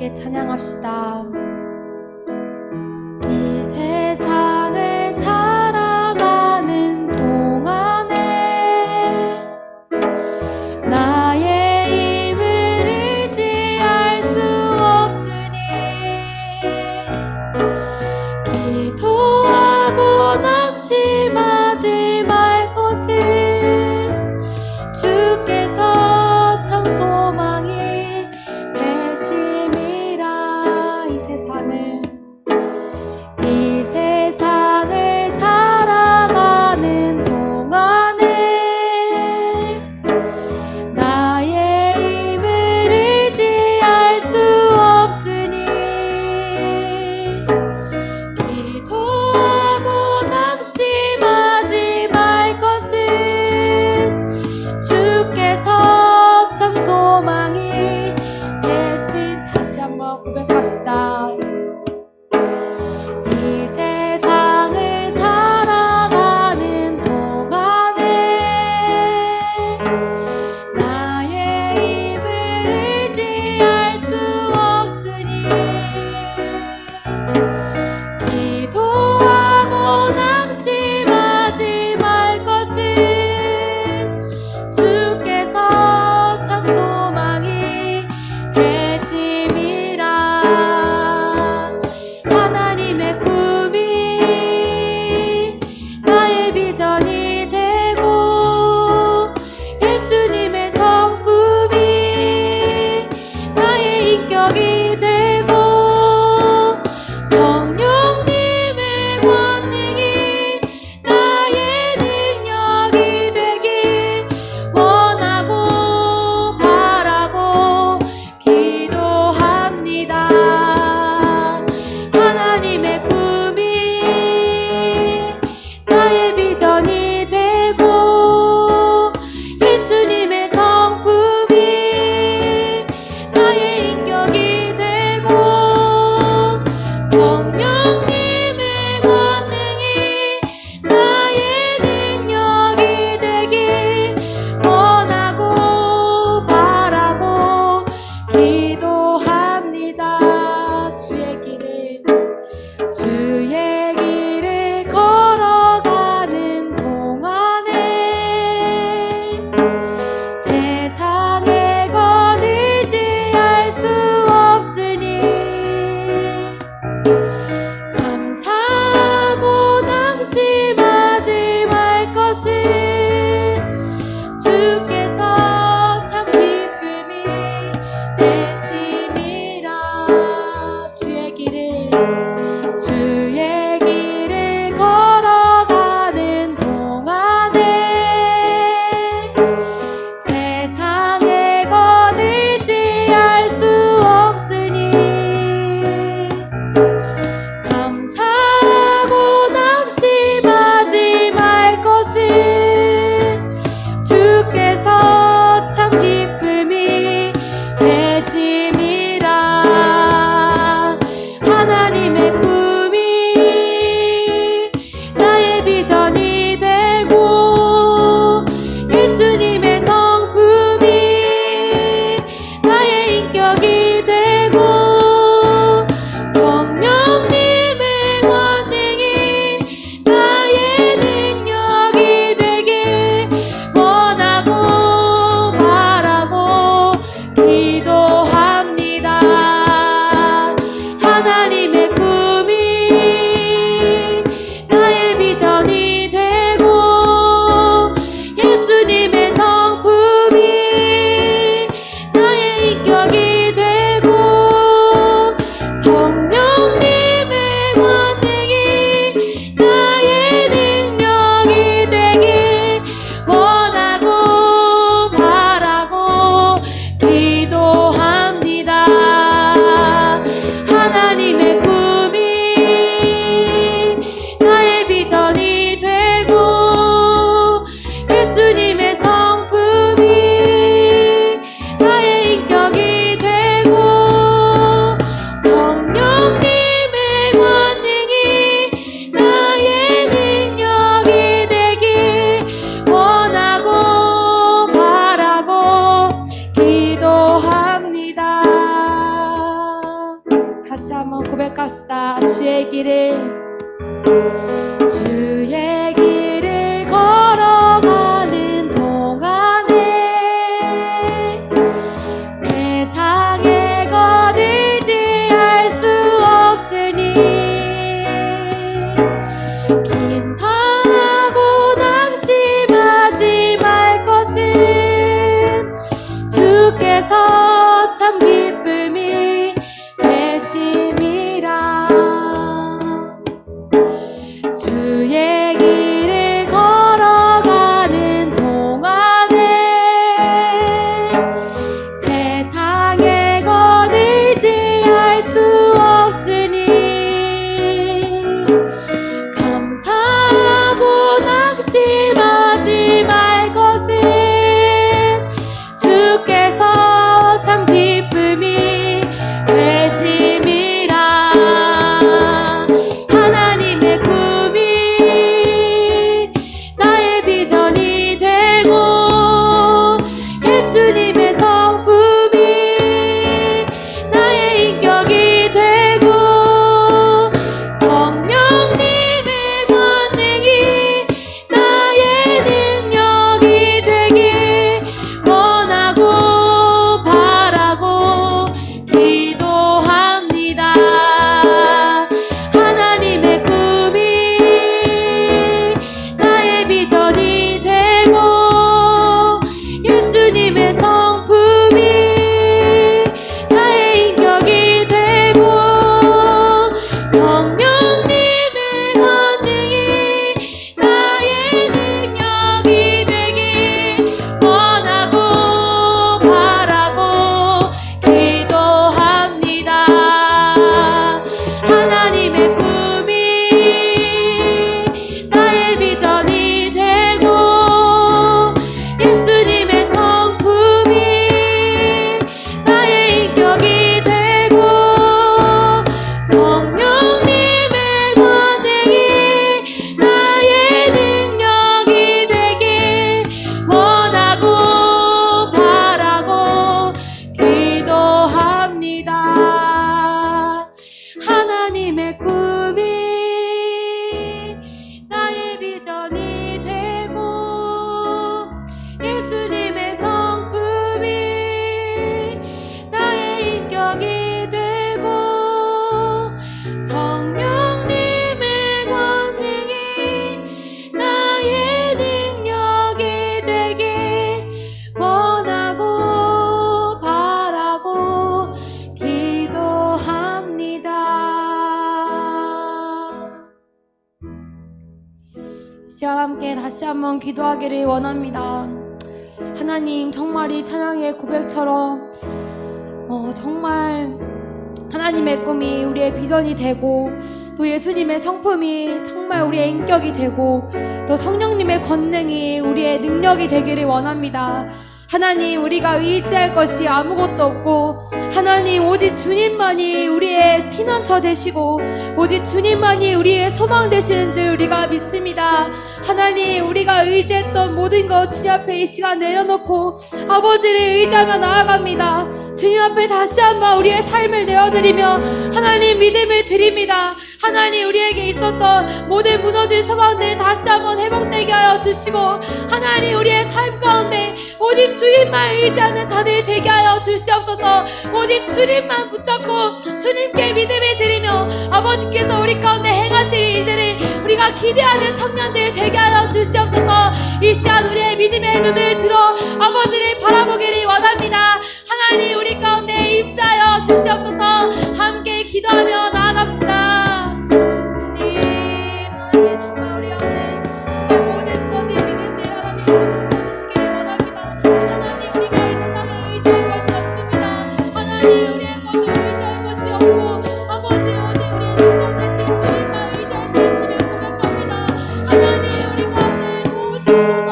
함께 찬양합시다. 이 세상을 살아가는 동안에 나의 힘을 의지할 수 없으니 기도하고 낙심하지 말 것을 주께서 참 소망이 되심이라. 이 세상을 살아가는 동안에 나의 힘을 의지할 수 없으니 기도하고 낙심하지 말 것은 주께서 참 소망이 되신. 다시 한번 고백합시다. 이 세상을 살아가는 동안에 나의 힘을 의지할 수 없으니 기도하고 낙심하지 말 것은 주께서 참 소망이 되심이라. 고백합시다. 주의 길을 걸어가는 동안에 세상에 거들지 할 수 없으니 긴장하고 낙심하지 말 것은 주께서 참 기쁨이 되심이라. 주의 길을 걸어가는 동안에 세상에 거들지 할 수 없으니 감사하고 낙심하지 말 것은 주께서 참 기쁨이 되심이라. 하나님의 꿈이 나의 비전이 되고 예수님의 성품이 나의 인격이 되고 성령님의 권능이 나의 능력이 되길 원하고 바라고 기도합니다. 하나님의 꿈이 나의 비전이 되고 예수님의 성품이 나의 인격이 되고 성령님의 권능이 나의 능력이 되길 원하고 바라고 기도합니다. 하나님의 꿈이 나의 비전이 되고 예수님의 성품이 나의 인격이 되고 성령님의 권능이 나의 능력이 되길 원하고 바라고 기도합니다. 하나님의 꿈이 나의 비전이 되고 예수님의 성품이 나의 인격이 되고 성령님의 권능이 나의 능력이 되길 원하고 바라고 기도합니다. 시간 함께 다시 한번 기도하기를 원합니다. 하나님, 정말 이 찬양의 고백처럼 정말 하나님의 꿈이 우리의 비전이 되고 또 예수님의 성품이 정말 우리의 인격이 되고 또 성령님의 권능이 우리의 능력이 되기를 원합니다. 하나님, 우리가 의지할 것이 아무것도 없고 하나님, 오직 주님만이 우리의 피난처 되시고 오직 주님만이 우리의 소망 되시는 줄 우리가 믿습니다. 하나님, 우리가 의지했던 모든 것 주님 앞에 이 시간 내려놓고 아버지를 의지하며 나아갑니다. 주님 앞에 다시 한번 우리의 삶을 내어드리며 하나님 믿음을 드립니다. 하나님, 우리에게 있었던 모든 무너진 소망들 다시 한번 회복되게 하여 주시고 하나님, 우리의 삶 가운데 오직 주님만 의지하는 자들이 되게 하여 주시옵소서. 오직 주님만 붙잡고 주님께 믿음을 드리며 아버지께서 우리 가운데 행하실 일들을 우리가 기대하는 청년들 되게 하여 주시옵소서. 이 시간 우리의 믿음의 눈을 들어 아버지를 바라보기를 원합니다. 하나님, 우리 가운데 임자여 주시옵소서. 함께 기도하며 나아갑시다. 주님, 하나님, 정말 우리 가운데 정말 모든 것의 믿음들 하나님 지켜주시기를 원합니다. 하나님, 우리가 이 세상에 의지할 것이 없습니다. 하나님, 우리의 것도 의지할 것이 없고 아버지, 오직 우리의 능력 되신 주님만 의지할 수 있음을 고백합니다. 하나님, 우리 가운데 도우시옵소서.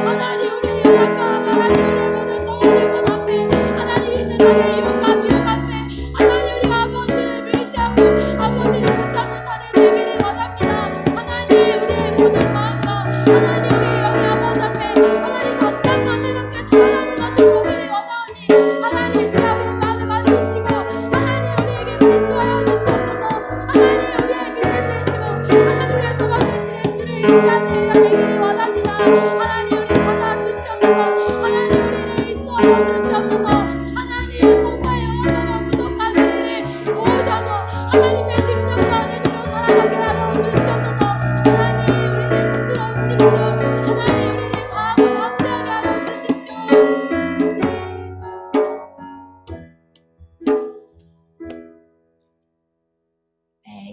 하나님, 우리의 연약함, 하나님, 우리의 모든 성원의 것 앞에 하나님, 이 세상의 욕감, 비욕 앞에 하나님, 우리가 아버지를 의지하고 아버지를 붙잡는 자들 되기를 원합니다. 하나님, 우리의 모든 마음과 하나님, 우리의 영의 아버지 앞에 하나님, 다시 한번 새롭게 살아나는 것을 보기를 원하오니 하나님, 시간을 마음에 만드시고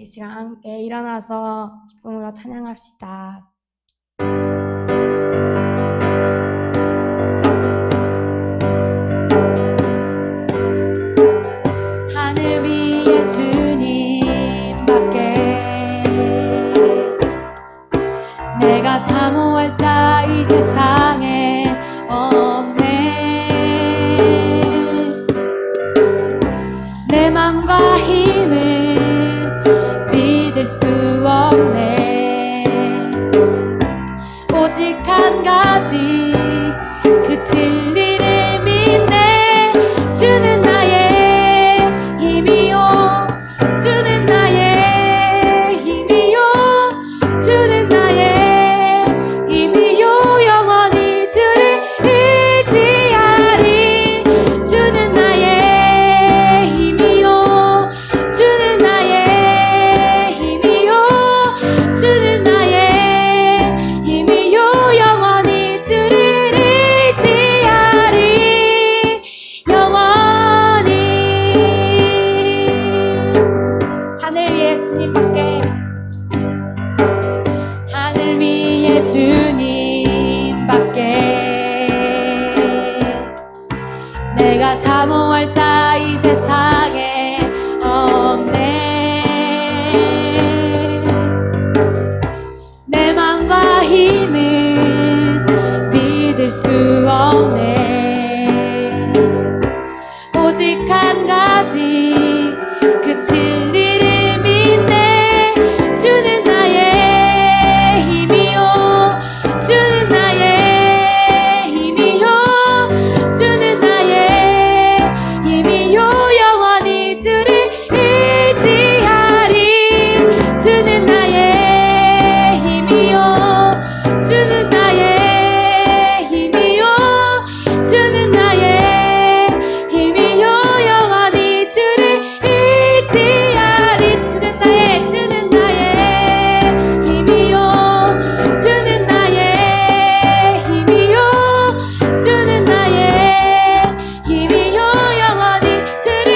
이 시간 함께 일어나서 기쁨으로 찬양합시다. 하늘 위에 주님밖에 내가 사모할 자 이 세상에 없네. 내 맘과 힘을 믿을 수 없네. 오직 한 가지 그 진리를 믿네. 주는 나의 힘이요, 주는 나의 힘이요, 주는 나의 힘이요. 영원히 주를 의지하리. 주는 나의 힘이요, 주는 나의 힘이요, 주는 나의 힘이요. 영원히 주를 의지하리. 영원히. 하늘 위에 주님밖에, 하늘 위에 주님밖에 내가 사모할 자 이 세상에 없네. 내 맘과 힘을 믿을 수 없네. 오직 한 가지 그 진리를 믿네. 주는 나의 힘이요, 주는 나의 힘이요, 주는 나의 힘이요. 영원히 주를 의지하리. 주는 나의 힘이요, 주는 나의 힘이요, 주는 나의 힘이요. 영원히 주를 의지하리. 주는 나의, 주는 나의 힘이요, 주는 나의 힘이요, 주는 나의 힘이요. 영원히 주를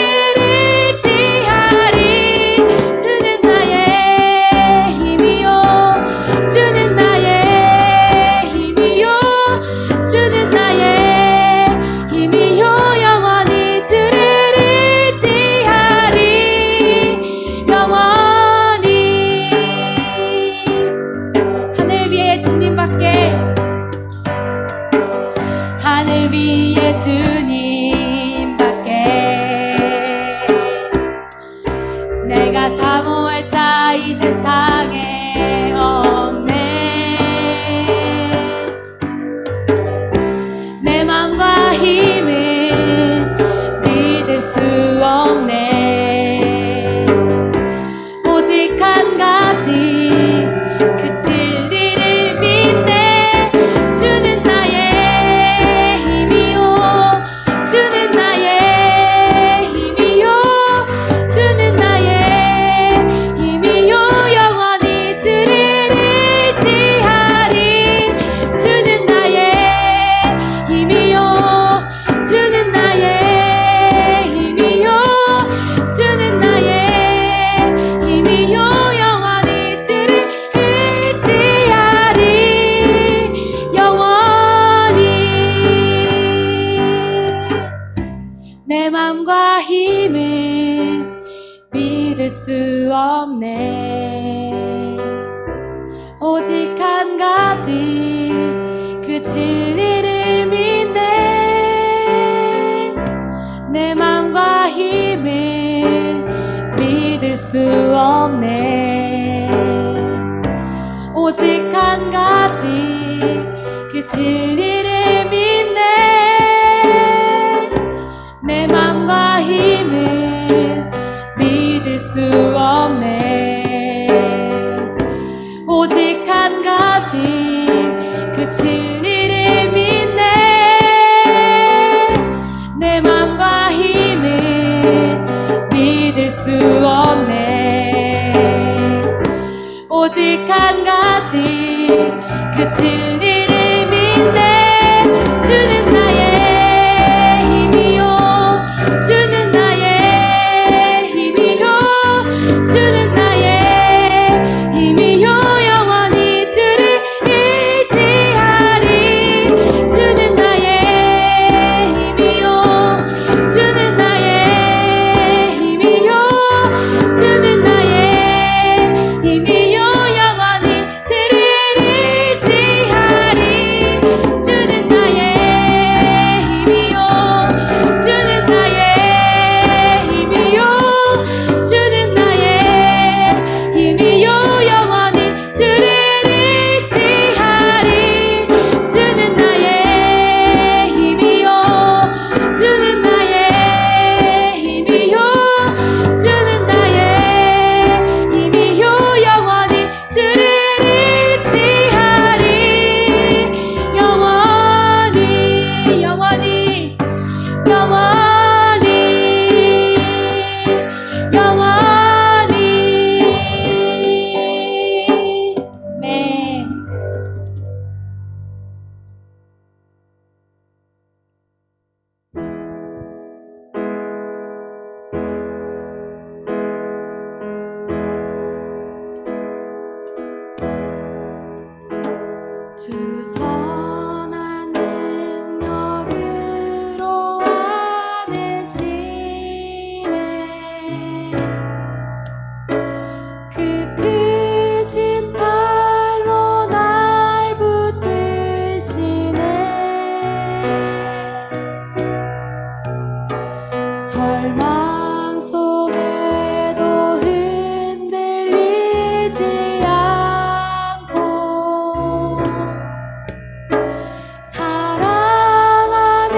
의지하리. 주는 나의 힘이요, 주는 나의 힘이요, 주는 나의 힘이요. 영원히 주를 의지하리. 영원히. 하늘 위에 주님밖에, 하늘 위에 주님밖에 내가 사모할 자 이 세상에 없네. 내 맘과 힘을 믿을 수 없네. 오직 한 가지 그 진리를 믿네. 주는 나의 힘이요, 주는 나의 힘이요, 주는 나의 힘이요. 영원히 주를 의지하리. 주는 나의 힘이요, 주는 나의 힘이요, 주는 나의 힘이요. 영원히 주를 의지하리. 영원히. 내 맘과 힘을 믿을 수 없네. 오직 한 가지 그 진리를 믿네. 내 맘과 힘을 믿을 수 없네. 오직 한 가지 그 진리를 믿네. 내 맘과 힘을 믿을 수 없네. 오직 한 가지 그 진리를 믿네. 내 맘과 힘을 믿을 수 없네. 오직 한 가지 그 진리를 믿네. 주는 나의 힘이요, 주는 나의 힘이요, 주는 나의 절망 속에도 흔들리지 않고 사랑하는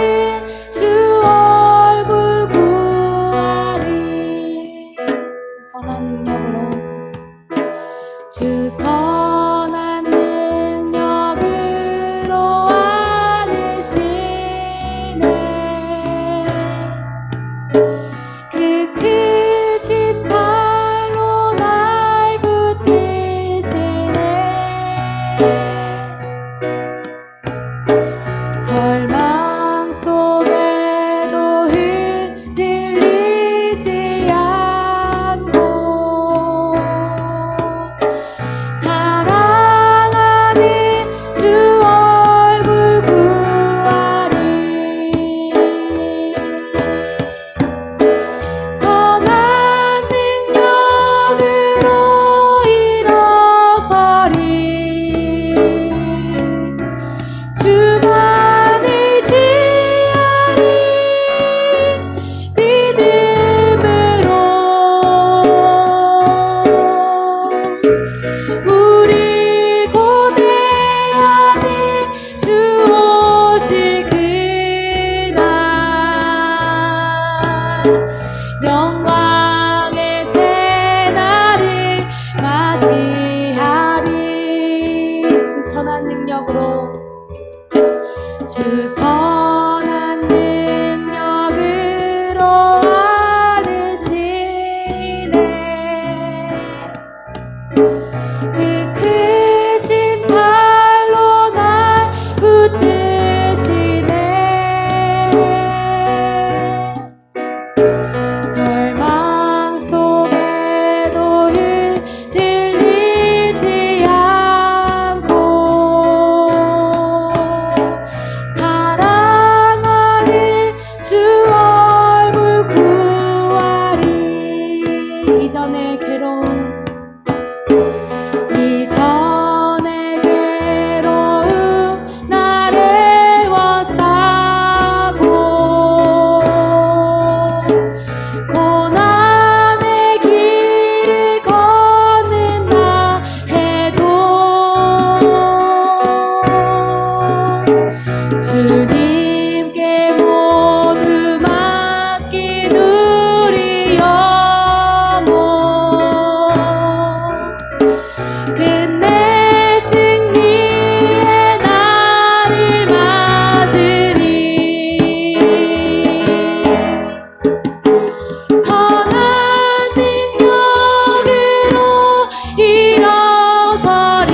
주 얼굴 구하리. 주 선한 능력으로, 주 선한 능력으로 안으시네. 그 크신 발로 날 붙드시네. 절망 속에도 흔들리지 않고 사랑하는 주 얼굴 구하리. 선한 능력으로 일어서리. 주만을 지하리. 믿음으로 우리 고대하는 주 오실 그날 영광의 새날을 맞이하리. 주 선한 능력으로, 주 선한 능력으로 안으시네. 그 크신 발로 날 붙드시네. 절망 속에도 흔들리지 않고 사랑하는 주 얼굴 구하리. 이전의 괴로움, 이전의 괴로움 날 애워싸고 고난의 길을 걷는다 해도 주님께 모두 맡긴 우리 영혼 끝내 승리의 날을 맞으리. 선한 능력으로 일어서리.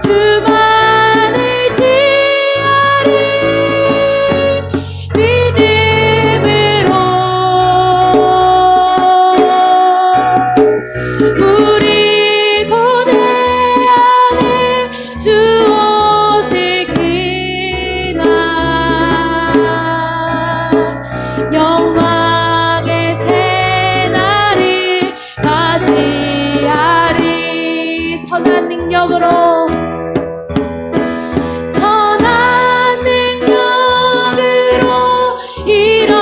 주만을 지하리. 믿음으로 우리 고대하는 주 오실 그날 영광의 새날을 맞이하리. 선한 능력으로, 선한 능력으로 일어서리.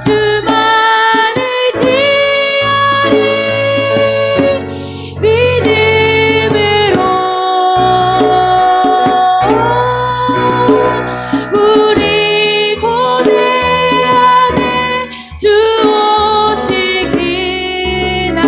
주만을 지하리. 믿음으로 우리 고대하는 주 오실 그날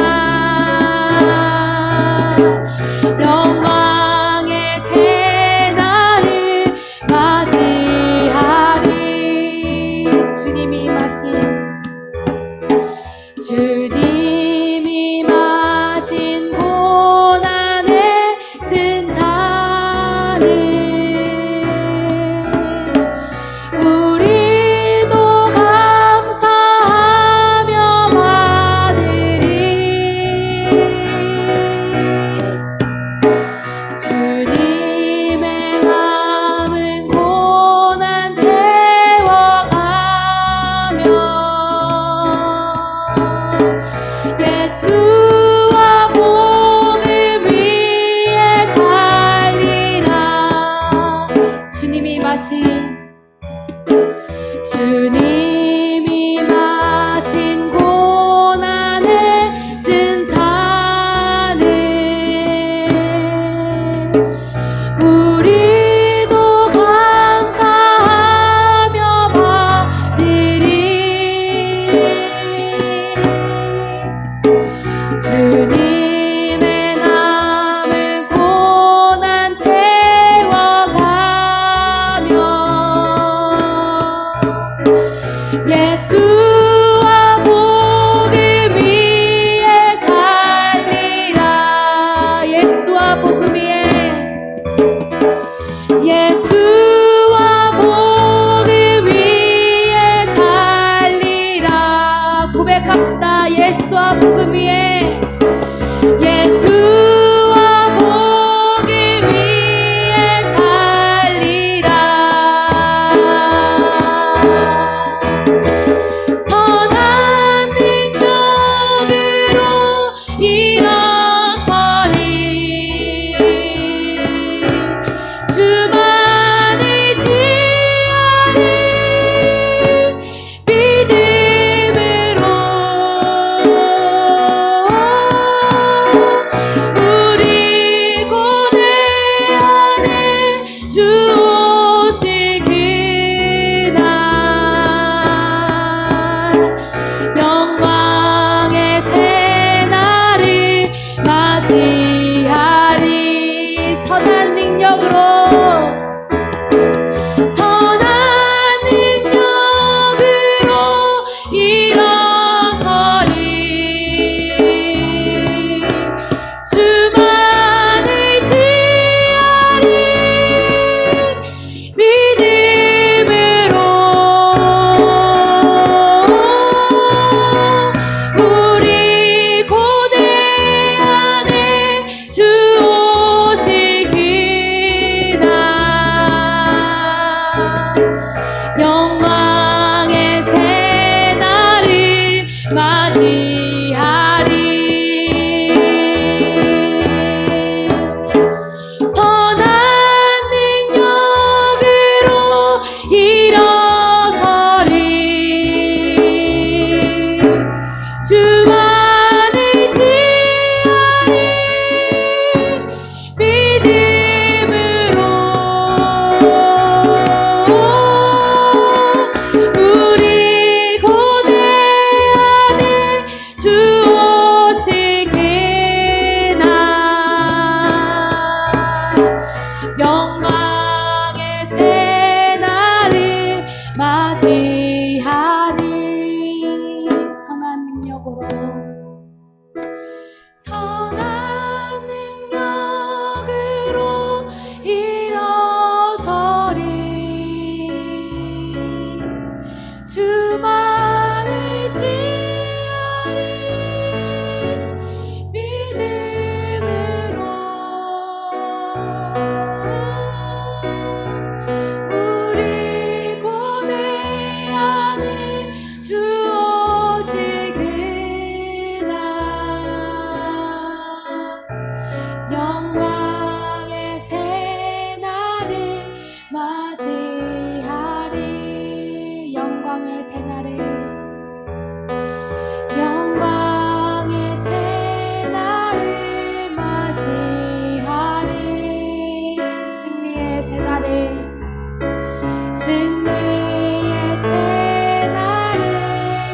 새날에 승리의 새날을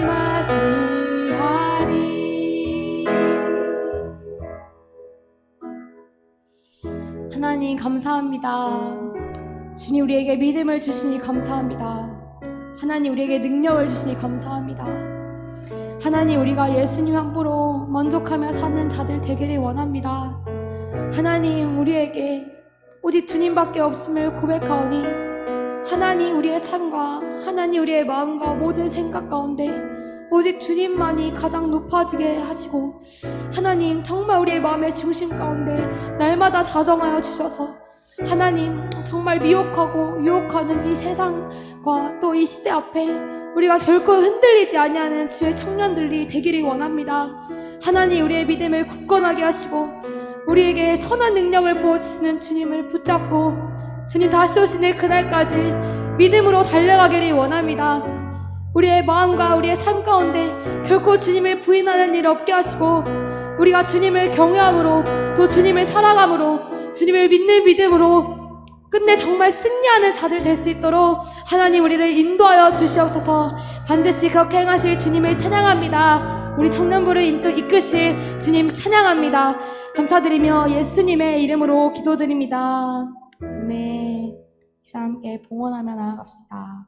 맞이하리. 하나님 감사합니다. 주님 우리에게 믿음을 주시니 감사합니다. 하나님 우리에게 능력을 주시니 감사합니다. 하나님 우리가 예수님 함부로 만족하며 사는 자들 되기를 원합니다. 하나님 우리에게 오직 주님밖에 없음을 고백하오니 하나님 우리의 삶과 하나님 우리의 마음과 모든 생각 가운데 오직 주님만이 가장 높아지게 하시고 하나님 정말 우리의 마음의 중심 가운데 날마다 자정하여 주셔서 하나님 정말 미혹하고 유혹하는 이 세상과 또 이 시대 앞에 우리가 결코 흔들리지 아니하는 주의 청년들이 되기를 원합니다. 하나님 우리의 믿음을 굳건하게 하시고 우리에게 선한 능력을 부어주시는 주님을 붙잡고 주님 다시 오시는 그날까지 믿음으로 달려가기를 원합니다. 우리의 마음과 우리의 삶 가운데 결코 주님을 부인하는 일 없게 하시고 우리가 주님을 경외함으로 또 주님을 사랑함으로 주님을 믿는 믿음으로 끝내 정말 승리하는 자들 될 수 있도록 하나님 우리를 인도하여 주시옵소서. 반드시 그렇게 행하실 주님을 찬양합니다. 우리 청년부를 이끄실 주님 찬양합니다. 감사드리며 예수님의 이름으로 기도드립니다. 아멘. 기사 함께 봉헌하며 나아갑시다.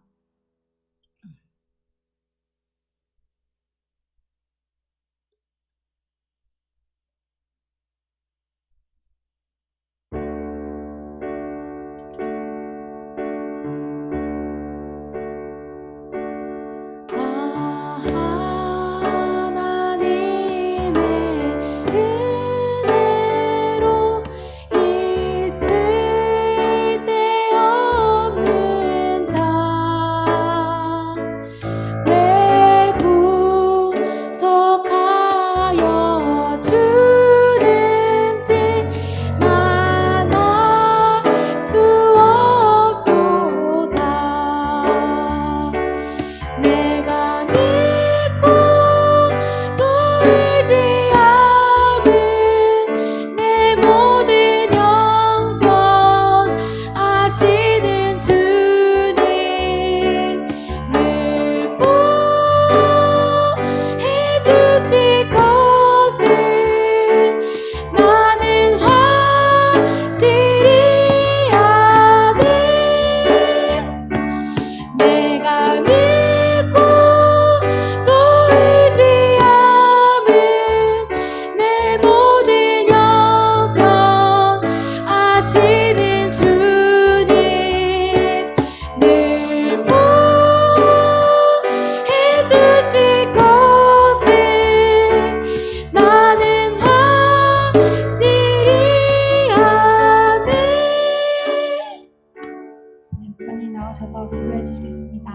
나오셔서 기도해 주시겠습니다.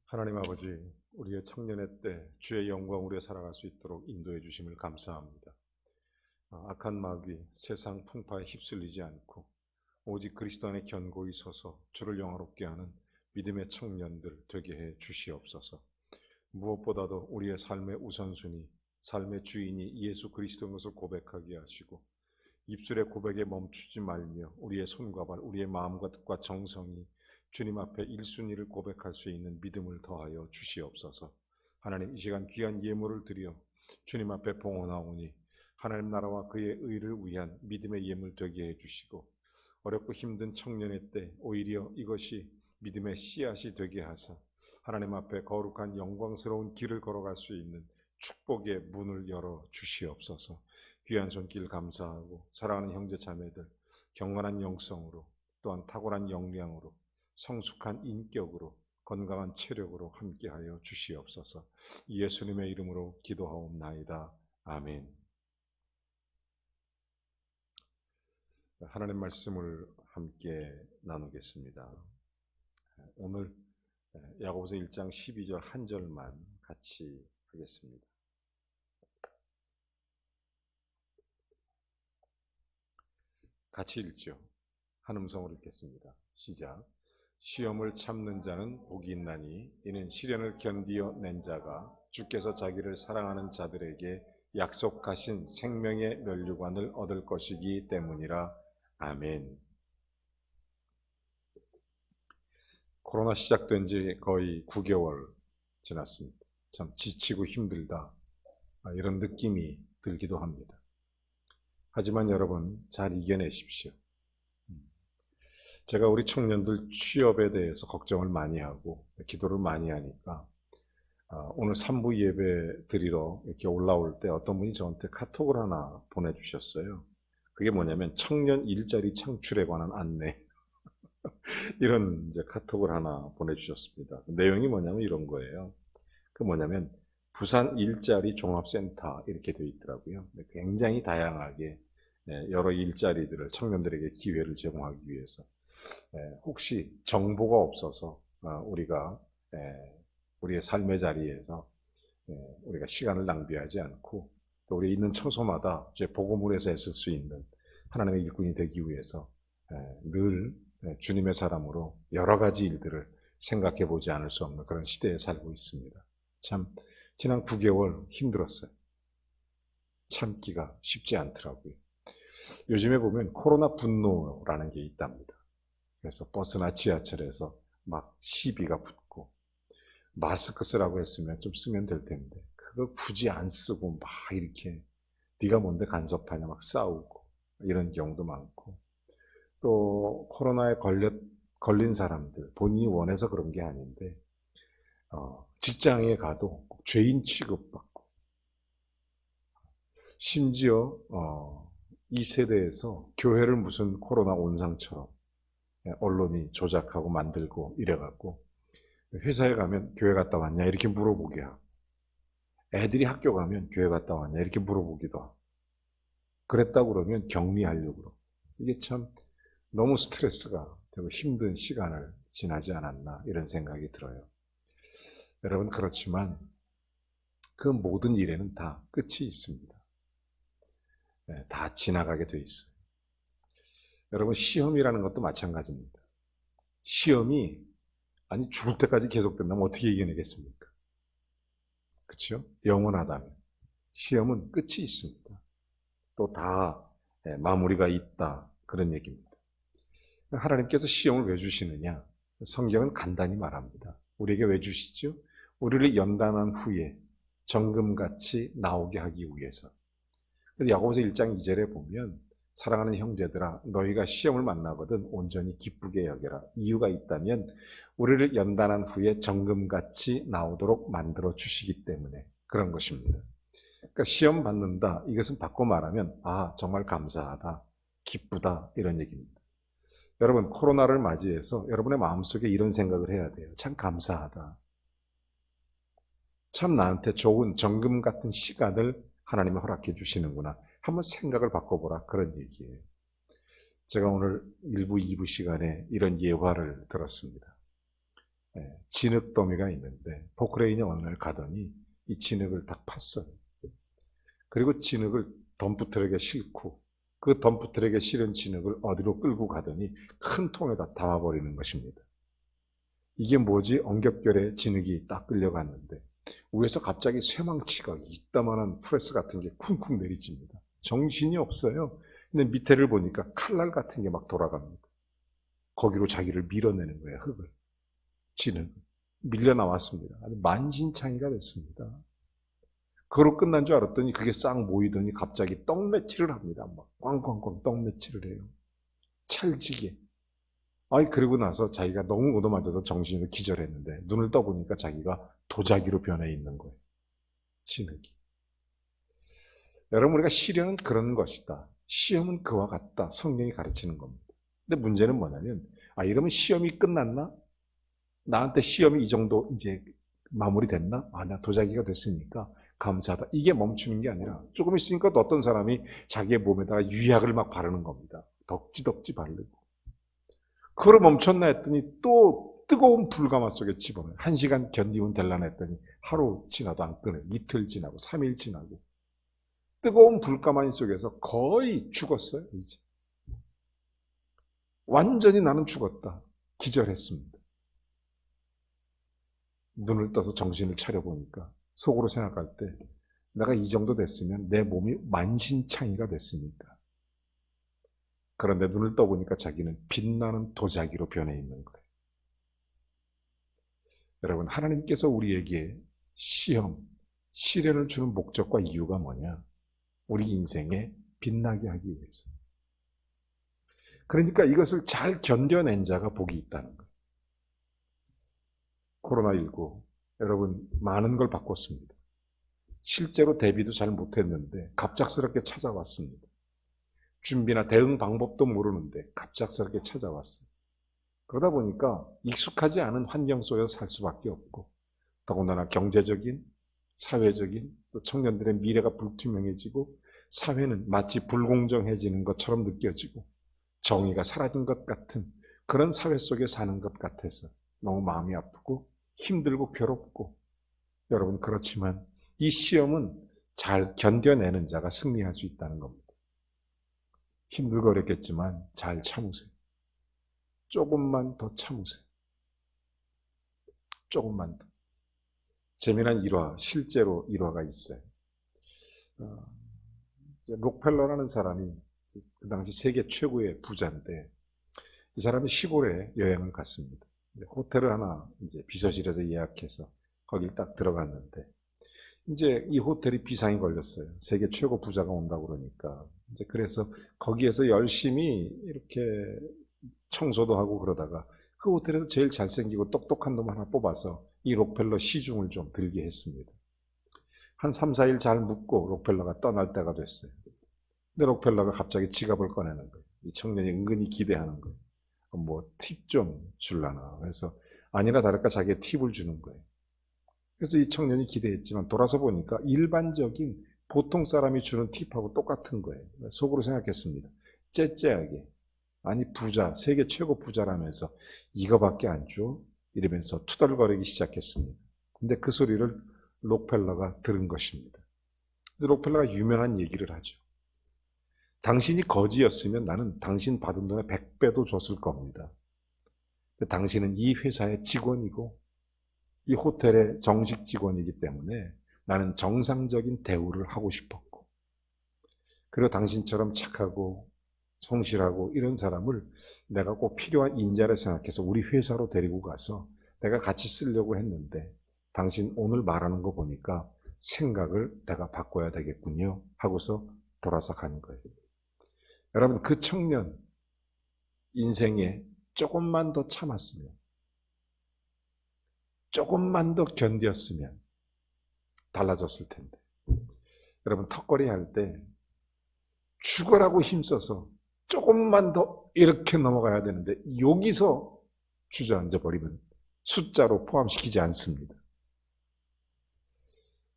하나님 아버지, 우리의 청년의 때 주의 영광 우리에 살아갈 수 있도록 인도해 주심을 감사합니다. 악한 마귀 세상 풍파에 휩쓸리지 않고 오직 그리스도 안에 견고히 서서 주를 영화롭게 하는 믿음의 청년들 되게 해 주시옵소서. 무엇보다도 우리의 삶의 우선순위, 삶의 주인이 예수 그리스도인 것을 고백하게 하시고 입술의 고백에 멈추지 말며 우리의 손과 발, 우리의 마음과 뜻과 정성이 주님 앞에 1순위를 고백할 수 있는 믿음을 더하여 주시옵소서. 하나님, 이 시간 귀한 예물을 드려 주님 앞에 봉헌하오니 하나님 나라와 그의 의를 위한 믿음의 예물 되게 해주시고 어렵고 힘든 청년의 때 오히려 이것이 믿음의 씨앗이 되게 하사 하나님 앞에 거룩한 영광스러운 길을 걸어갈 수 있는 축복의 문을 열어 주시옵소서. 귀한 손길 감사하고 사랑하는 형제 자매들 경건한 영성으로 또한 탁월한 역량으로 성숙한 인격으로 건강한 체력으로 함께하여 주시옵소서. 예수님의 이름으로 기도하옵나이다. 아멘. 하나님 말씀을 함께 나누겠습니다. 오늘 야고보서 1장 12절 한 절만 같이 하겠습니다. 같이 읽죠. 한 음성으로 읽겠습니다. 시작. 시험을 참는 자는 복이 있나니 이는 시련을 견디어 낸 자가 주께서 자기를 사랑하는 자들에게 약속하신 생명의 면류관을 얻을 것이기 때문이라. 아멘. 코로나 시작된 지 거의 9개월 지났습니다. 참 지치고 힘들다, 이런 느낌이 들기도 합니다. 하지만 여러분, 잘 이겨내십시오. 제가 우리 청년들 취업에 대해서 걱정을 많이 하고 기도를 많이 하니까 오늘 3부 예배 드리러 이렇게 올라올 때 어떤 분이 저한테 카톡을 하나 보내주셨어요. 그게 뭐냐면 청년 일자리 창출에 관한 안내 이런 이제 카톡을 하나 보내주셨습니다. 내용이 뭐냐면 이런 거예요. 그 뭐냐면 부산 일자리 종합센터 이렇게 되어 있더라고요. 굉장히 다양하게 여러 일자리들을 청년들에게 기회를 제공하기 위해서 혹시 정보가 없어서 우리가 우리의 삶의 자리에서 우리가 시간을 낭비하지 않고 또 우리 있는 처소마다 이제 복음을에서 애쓸 수 있는 하나님의 일꾼이 되기 위해서 늘 주님의 사람으로 여러 가지 일들을 생각해 보지 않을 수 없는 그런 시대에 살고 있습니다. 참 지난 9개월 힘들었어요. 참기가 쉽지 않더라고요. 요즘에 보면 코로나 분노라는 게 있답니다. 그래서 버스나 지하철에서 막 시비가 붙고 마스크 쓰라고 했으면 좀 쓰면 될 텐데 그걸 굳이 안 쓰고 막 이렇게 네가 뭔데 간섭하냐 막 싸우고 이런 경우도 많고 또 코로나에 걸린 사람들 본인이 원해서 그런 게 아닌데 직장에 가도 죄인 취급받고 심지어 이 세대에서 교회를 무슨 코로나 온상처럼 언론이 조작하고 만들고 이래갖고 회사에 가면 교회 갔다 왔냐 이렇게 물어보게 하고 애들이 학교 가면 교회 갔다 왔냐 이렇게 물어보기도 하고 그랬다고 그러면 격리하려고 그러고 이게 참 너무 스트레스가 되고 힘든 시간을 지나지 않았나 이런 생각이 들어요. 여러분 그렇지만 그 모든 일에는 다 끝이 있습니다. 다 지나가게 돼 있어요. 여러분 시험이라는 것도 마찬가지입니다. 시험이 아니 죽을 때까지 계속된다면 어떻게 이겨내겠습니까? 그렇죠? 영원하다면 시험은 끝이 있습니다. 또 다 마무리가 있다 그런 얘기입니다. 하나님께서 시험을 왜 주시느냐? 성경은 간단히 말합니다. 우리에게 왜 주시죠? 우리를 연단한 후에 정금같이 나오게 하기 위해서. 야고보서 1장 2절에 보면 사랑하는 형제들아 너희가 시험을 만나거든 온전히 기쁘게 여겨라. 이유가 있다면 우리를 연단한 후에 정금같이 나오도록 만들어 주시기 때문에 그런 것입니다. 그러니까 시험 받는다 이것은 바꿔 말하면 정말 감사하다 기쁘다 이런 얘기입니다. 여러분 코로나를 맞이해서 여러분의 마음속에 이런 생각을 해야 돼요. 참 감사하다. 참 나한테 좋은 정금 같은 시간을 하나님이 허락해 주시는구나. 한번 생각을 바꿔보라 그런 얘기예요. 제가 오늘 1부, 2부 시간에 이런 예화를 들었습니다. 진흙더미가 있는데 포크레인이 어느 날 가더니 이 진흙을 다 팠어요. 그리고 진흙을 덤프트럭에 싣고 그 덤프트럭에 실은 진흙을 어디로 끌고 가더니 큰 통에다 담아버리는 것입니다. 이게 뭐지? 엉겹결에 진흙이 딱 끌려갔는데 위에서 갑자기 쇠망치가 이따만한 프레스 같은 게 쿵쿵 내리칩니다. 정신이 없어요. 근데 밑에를 보니까 칼날 같은 게 막 돌아갑니다. 거기로 자기를 밀어내는 거예요. 흙을. 진흙을. 밀려 나왔습니다. 아주 만신창이가 됐습니다. 그걸로 끝난 줄 알았더니 그게 싹 모이더니 갑자기 떡매치를 합니다. 막 꽝꽝꽝 떡매치를 해요. 찰지게. 그러고 나서 자기가 너무 얻어맞아서 정신을 기절했는데 눈을 떠보니까 자기가 도자기로 변해 있는 거예요. 진흙이. 여러분 우리가 시련은 그런 것이다. 시험은 그와 같다. 성경이 가르치는 겁니다. 근데 문제는 뭐냐면 이러면 시험이 끝났나? 나한테 시험이 이 정도 이제 마무리됐나? 나 도자기가 됐으니까 감사하다. 이게 멈추는 게 아니라 조금 있으니까 또 어떤 사람이 자기의 몸에다가 유약을 막 바르는 겁니다. 덕지덕지 바르고. 그걸 멈췄나 했더니 또 뜨거운 불가마 속에 집어넣어요. 1시간 견디면 될라나 했더니 하루 지나도 안 끊어요. 이틀 지나고 3일 지나고. 뜨거운 불가마니 속에서 거의 죽었어요. 이제. 완전히 나는 죽었다. 기절했습니다. 눈을 떠서 정신을 차려보니까 속으로 생각할 때 내가 이 정도 됐으면 내 몸이 만신창이가 됐으니까. 그런데 눈을 떠보니까 자기는 빛나는 도자기로 변해 있는 거예요. 여러분, 하나님께서 우리에게 시험, 시련을 주는 목적과 이유가 뭐냐? 우리 인생에 빛나게 하기 위해서. 그러니까 이것을 잘 견뎌낸 자가 복이 있다는 거예요. 코로나19, 여러분 많은 걸 바꿨습니다. 실제로 대비도 잘 못했는데 갑작스럽게 찾아왔습니다. 준비나 대응 방법도 모르는데 갑작스럽게 찾아왔어요. 그러다 보니까 익숙하지 않은 환경 속에서 살 수밖에 없고, 더군다나 경제적인, 사회적인, 또 청년들의 미래가 불투명해지고 사회는 마치 불공정해지는 것처럼 느껴지고 정의가 사라진 것 같은 그런 사회 속에 사는 것 같아서 너무 마음이 아프고 힘들고 괴롭고, 여러분 그렇지만 이 시험은 잘 견뎌내는 자가 승리할 수 있다는 겁니다. 힘들고 어렵겠지만 잘 참으세요. 조금만 더 참으세요. 조금만 더. 재미난 일화, 실제로 일화가 있어요. 록펠러라는 사람이 그 당시 세계 최고의 부자인데, 이 사람이 시골에 여행을 갔습니다. 호텔을 하나 이제 비서실에서 예약해서 거길 딱 들어갔는데, 이제 이 호텔이 비상이 걸렸어요. 세계 최고 부자가 온다고 그러니까. 이제 그래서 거기에서 열심히 이렇게 청소도 하고 그러다가 그 호텔에서 제일 잘생기고 똑똑한 놈 하나 뽑아서 이 록펠러 시중을 좀 들게 했습니다. 한 3, 4일 잘 묵고 록펠러가 떠날 때가 됐어요. 근데 록펠러가 갑자기 지갑을 꺼내는 거예요. 이 청년이 은근히 기대하는 거예요. 뭐 팁 좀 줄라나. 그래서 아니나 다를까 자기의 팁을 주는 거예요. 그래서 이 청년이 기대했지만 돌아서 보니까 일반적인 보통 사람이 주는 팁하고 똑같은 거예요. 속으로 생각했습니다. 째째하게. 아니 부자, 세계 최고 부자라면서 이거밖에 안 줘? 이러면서 투덜거리기 시작했습니다. 근데 그 소리를 록펠러가 들은 것입니다. 근데 록펠러가 유명한 얘기를 하죠. 당신이 거지였으면 나는 당신 받은 돈의 100배도 줬을 겁니다. 근데 당신은 이 회사의 직원이고 이 호텔의 정식 직원이기 때문에 나는 정상적인 대우를 하고 싶었고, 그리고 당신처럼 착하고 성실하고 이런 사람을 내가 꼭 필요한 인자를 생각해서 우리 회사로 데리고 가서 내가 같이 쓰려고 했는데 당신 오늘 말하는 거 보니까 생각을 내가 바꿔야 되겠군요 하고서 돌아서 간 거예요. 여러분, 그 청년 인생에 조금만 더 참았으면, 조금만 더 견뎠으면 달라졌을 텐데. 여러분, 턱걸이 할 때 죽어라고 힘써서 조금만 더 이렇게 넘어가야 되는데 여기서 주저앉아 버리면 숫자로 포함시키지 않습니다.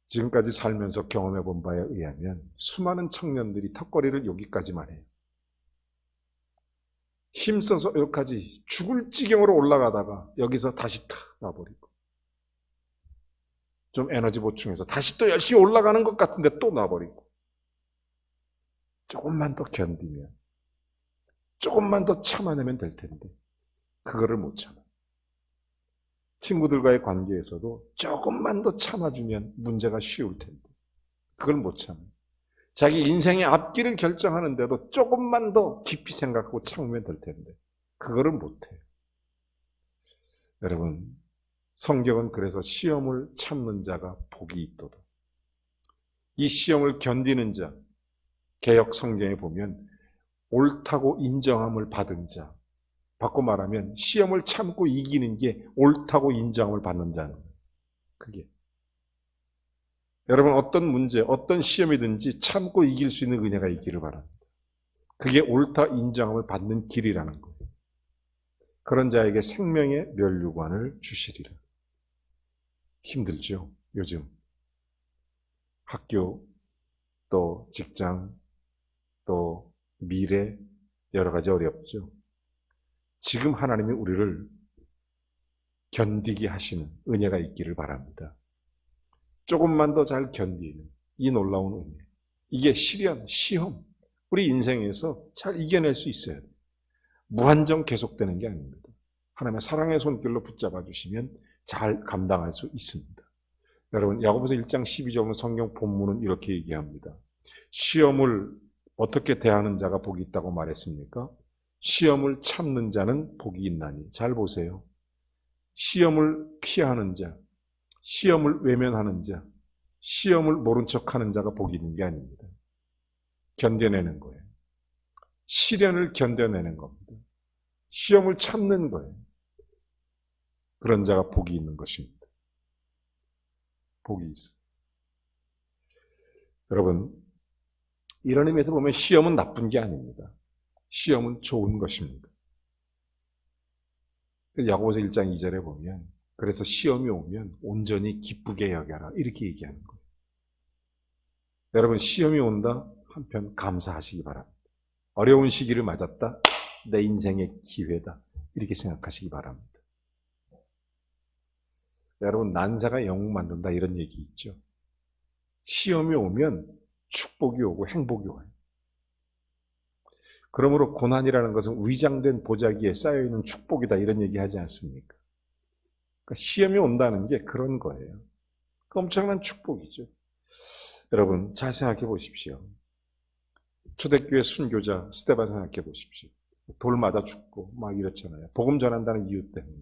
지금까지 살면서 경험해 본 바에 의하면 수많은 청년들이 턱걸이를 여기까지만 해요. 힘써서 여기까지 죽을 지경으로 올라가다가 여기서 다시 탁 놔버리고, 좀 에너지 보충해서 다시 또 열심히 올라가는 것 같은데 또 놔버리고, 조금만 더 견디면, 조금만 더 참아내면 될 텐데 그거를 못 참아. 친구들과의 관계에서도 조금만 더 참아주면 문제가 쉬울 텐데 그걸 못 참아. 자기 인생의 앞길을 결정하는데도 조금만 더 깊이 생각하고 참으면 될 텐데 그거를 못해요. 여러분, 성경은 그래서 시험을 참는 자가 복이 있도다. 이 시험을 견디는 자, 개역 성경에 보면 옳다고 인정함을 받은 자, 바꿔 말하면 시험을 참고 이기는 게 옳다고 인정함을 받는 자는 거예요. 그게. 여러분, 어떤 문제, 어떤 시험이든지 참고 이길 수 있는 은혜가 있기를 바랍니다. 그게 옳다 인정함을 받는 길이라는 거예요. 그런 자에게 생명의 면류관을 주시리라. 힘들죠, 요즘. 학교, 또 직장, 또 미래, 여러 가지 어렵죠. 지금 하나님이 우리를 견디게 하시는 은혜가 있기를 바랍니다. 조금만 더 잘 견디는 이 놀라운 은혜. 이게 시련, 시험, 우리 인생에서 잘 이겨낼 수 있어야 돼요. 무한정 계속되는 게 아닙니다. 하나님의 사랑의 손길로 붙잡아 주시면 잘 감당할 수 있습니다. 여러분, 야고보서 1장 12절 성경 본문은 이렇게 얘기합니다. 시험을 어떻게 대하는 자가 복이 있다고 말했습니까? 시험을 참는 자는 복이 있나니. 잘 보세요. 시험을 피하는 자, 시험을 외면하는 자, 시험을 모른 척하는 자가 복이 있는 게 아닙니다. 견뎌내는 거예요. 시련을 견뎌내는 겁니다. 시험을 참는 거예요. 그런 자가 복이 있는 것입니다. 복이 있어요. 여러분, 이런 의미에서 보면 시험은 나쁜 게 아닙니다. 시험은 좋은 것입니다. 야고보서 1장 2절에 보면 그래서 시험이 오면 온전히 기쁘게 여겨라 이렇게 얘기하는 거예요. 여러분, 시험이 온다 한편 감사하시기 바랍니다. 어려운 시기를 맞았다. 내 인생의 기회다. 이렇게 생각하시기 바랍니다. 여러분, 난사가 영웅 만든다 이런 얘기 있죠. 시험이 오면 축복이 오고 행복이 와요. 그러므로 고난이라는 것은 위장된 보자기에 쌓여있는 축복이다 이런 얘기 하지 않습니까? 그러니까 시험이 온다는 게 그런 거예요. 그 엄청난 축복이죠. 여러분, 잘 생각해 보십시오. 초대교회 순교자 스데반 생각해 보십시오. 돌 맞아 죽고 막 이렇잖아요. 복음 전한다는 이유 때문에.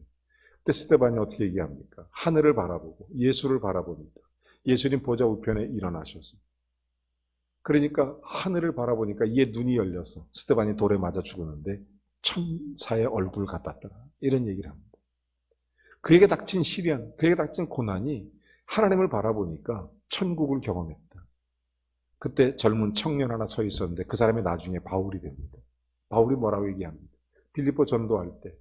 그때 스데반이 어떻게 얘기합니까? 하늘을 바라보고 예수를 바라봅니다. 예수님 보좌 우편에 일어나셔서. 그러니까 하늘을 바라보니까 이에 눈이 열려서 스데반이 돌에 맞아 죽었는데 천사의 얼굴 같았더라. 이런 얘기를 합니다. 그에게 닥친 시련, 그에게 닥친 고난이 하나님을 바라보니까 천국을 경험했다. 그때 젊은 청년 하나 서 있었는데 그 사람이 나중에 바울이 됩니다. 바울이 뭐라고 얘기합니다. 빌립보 전도할 때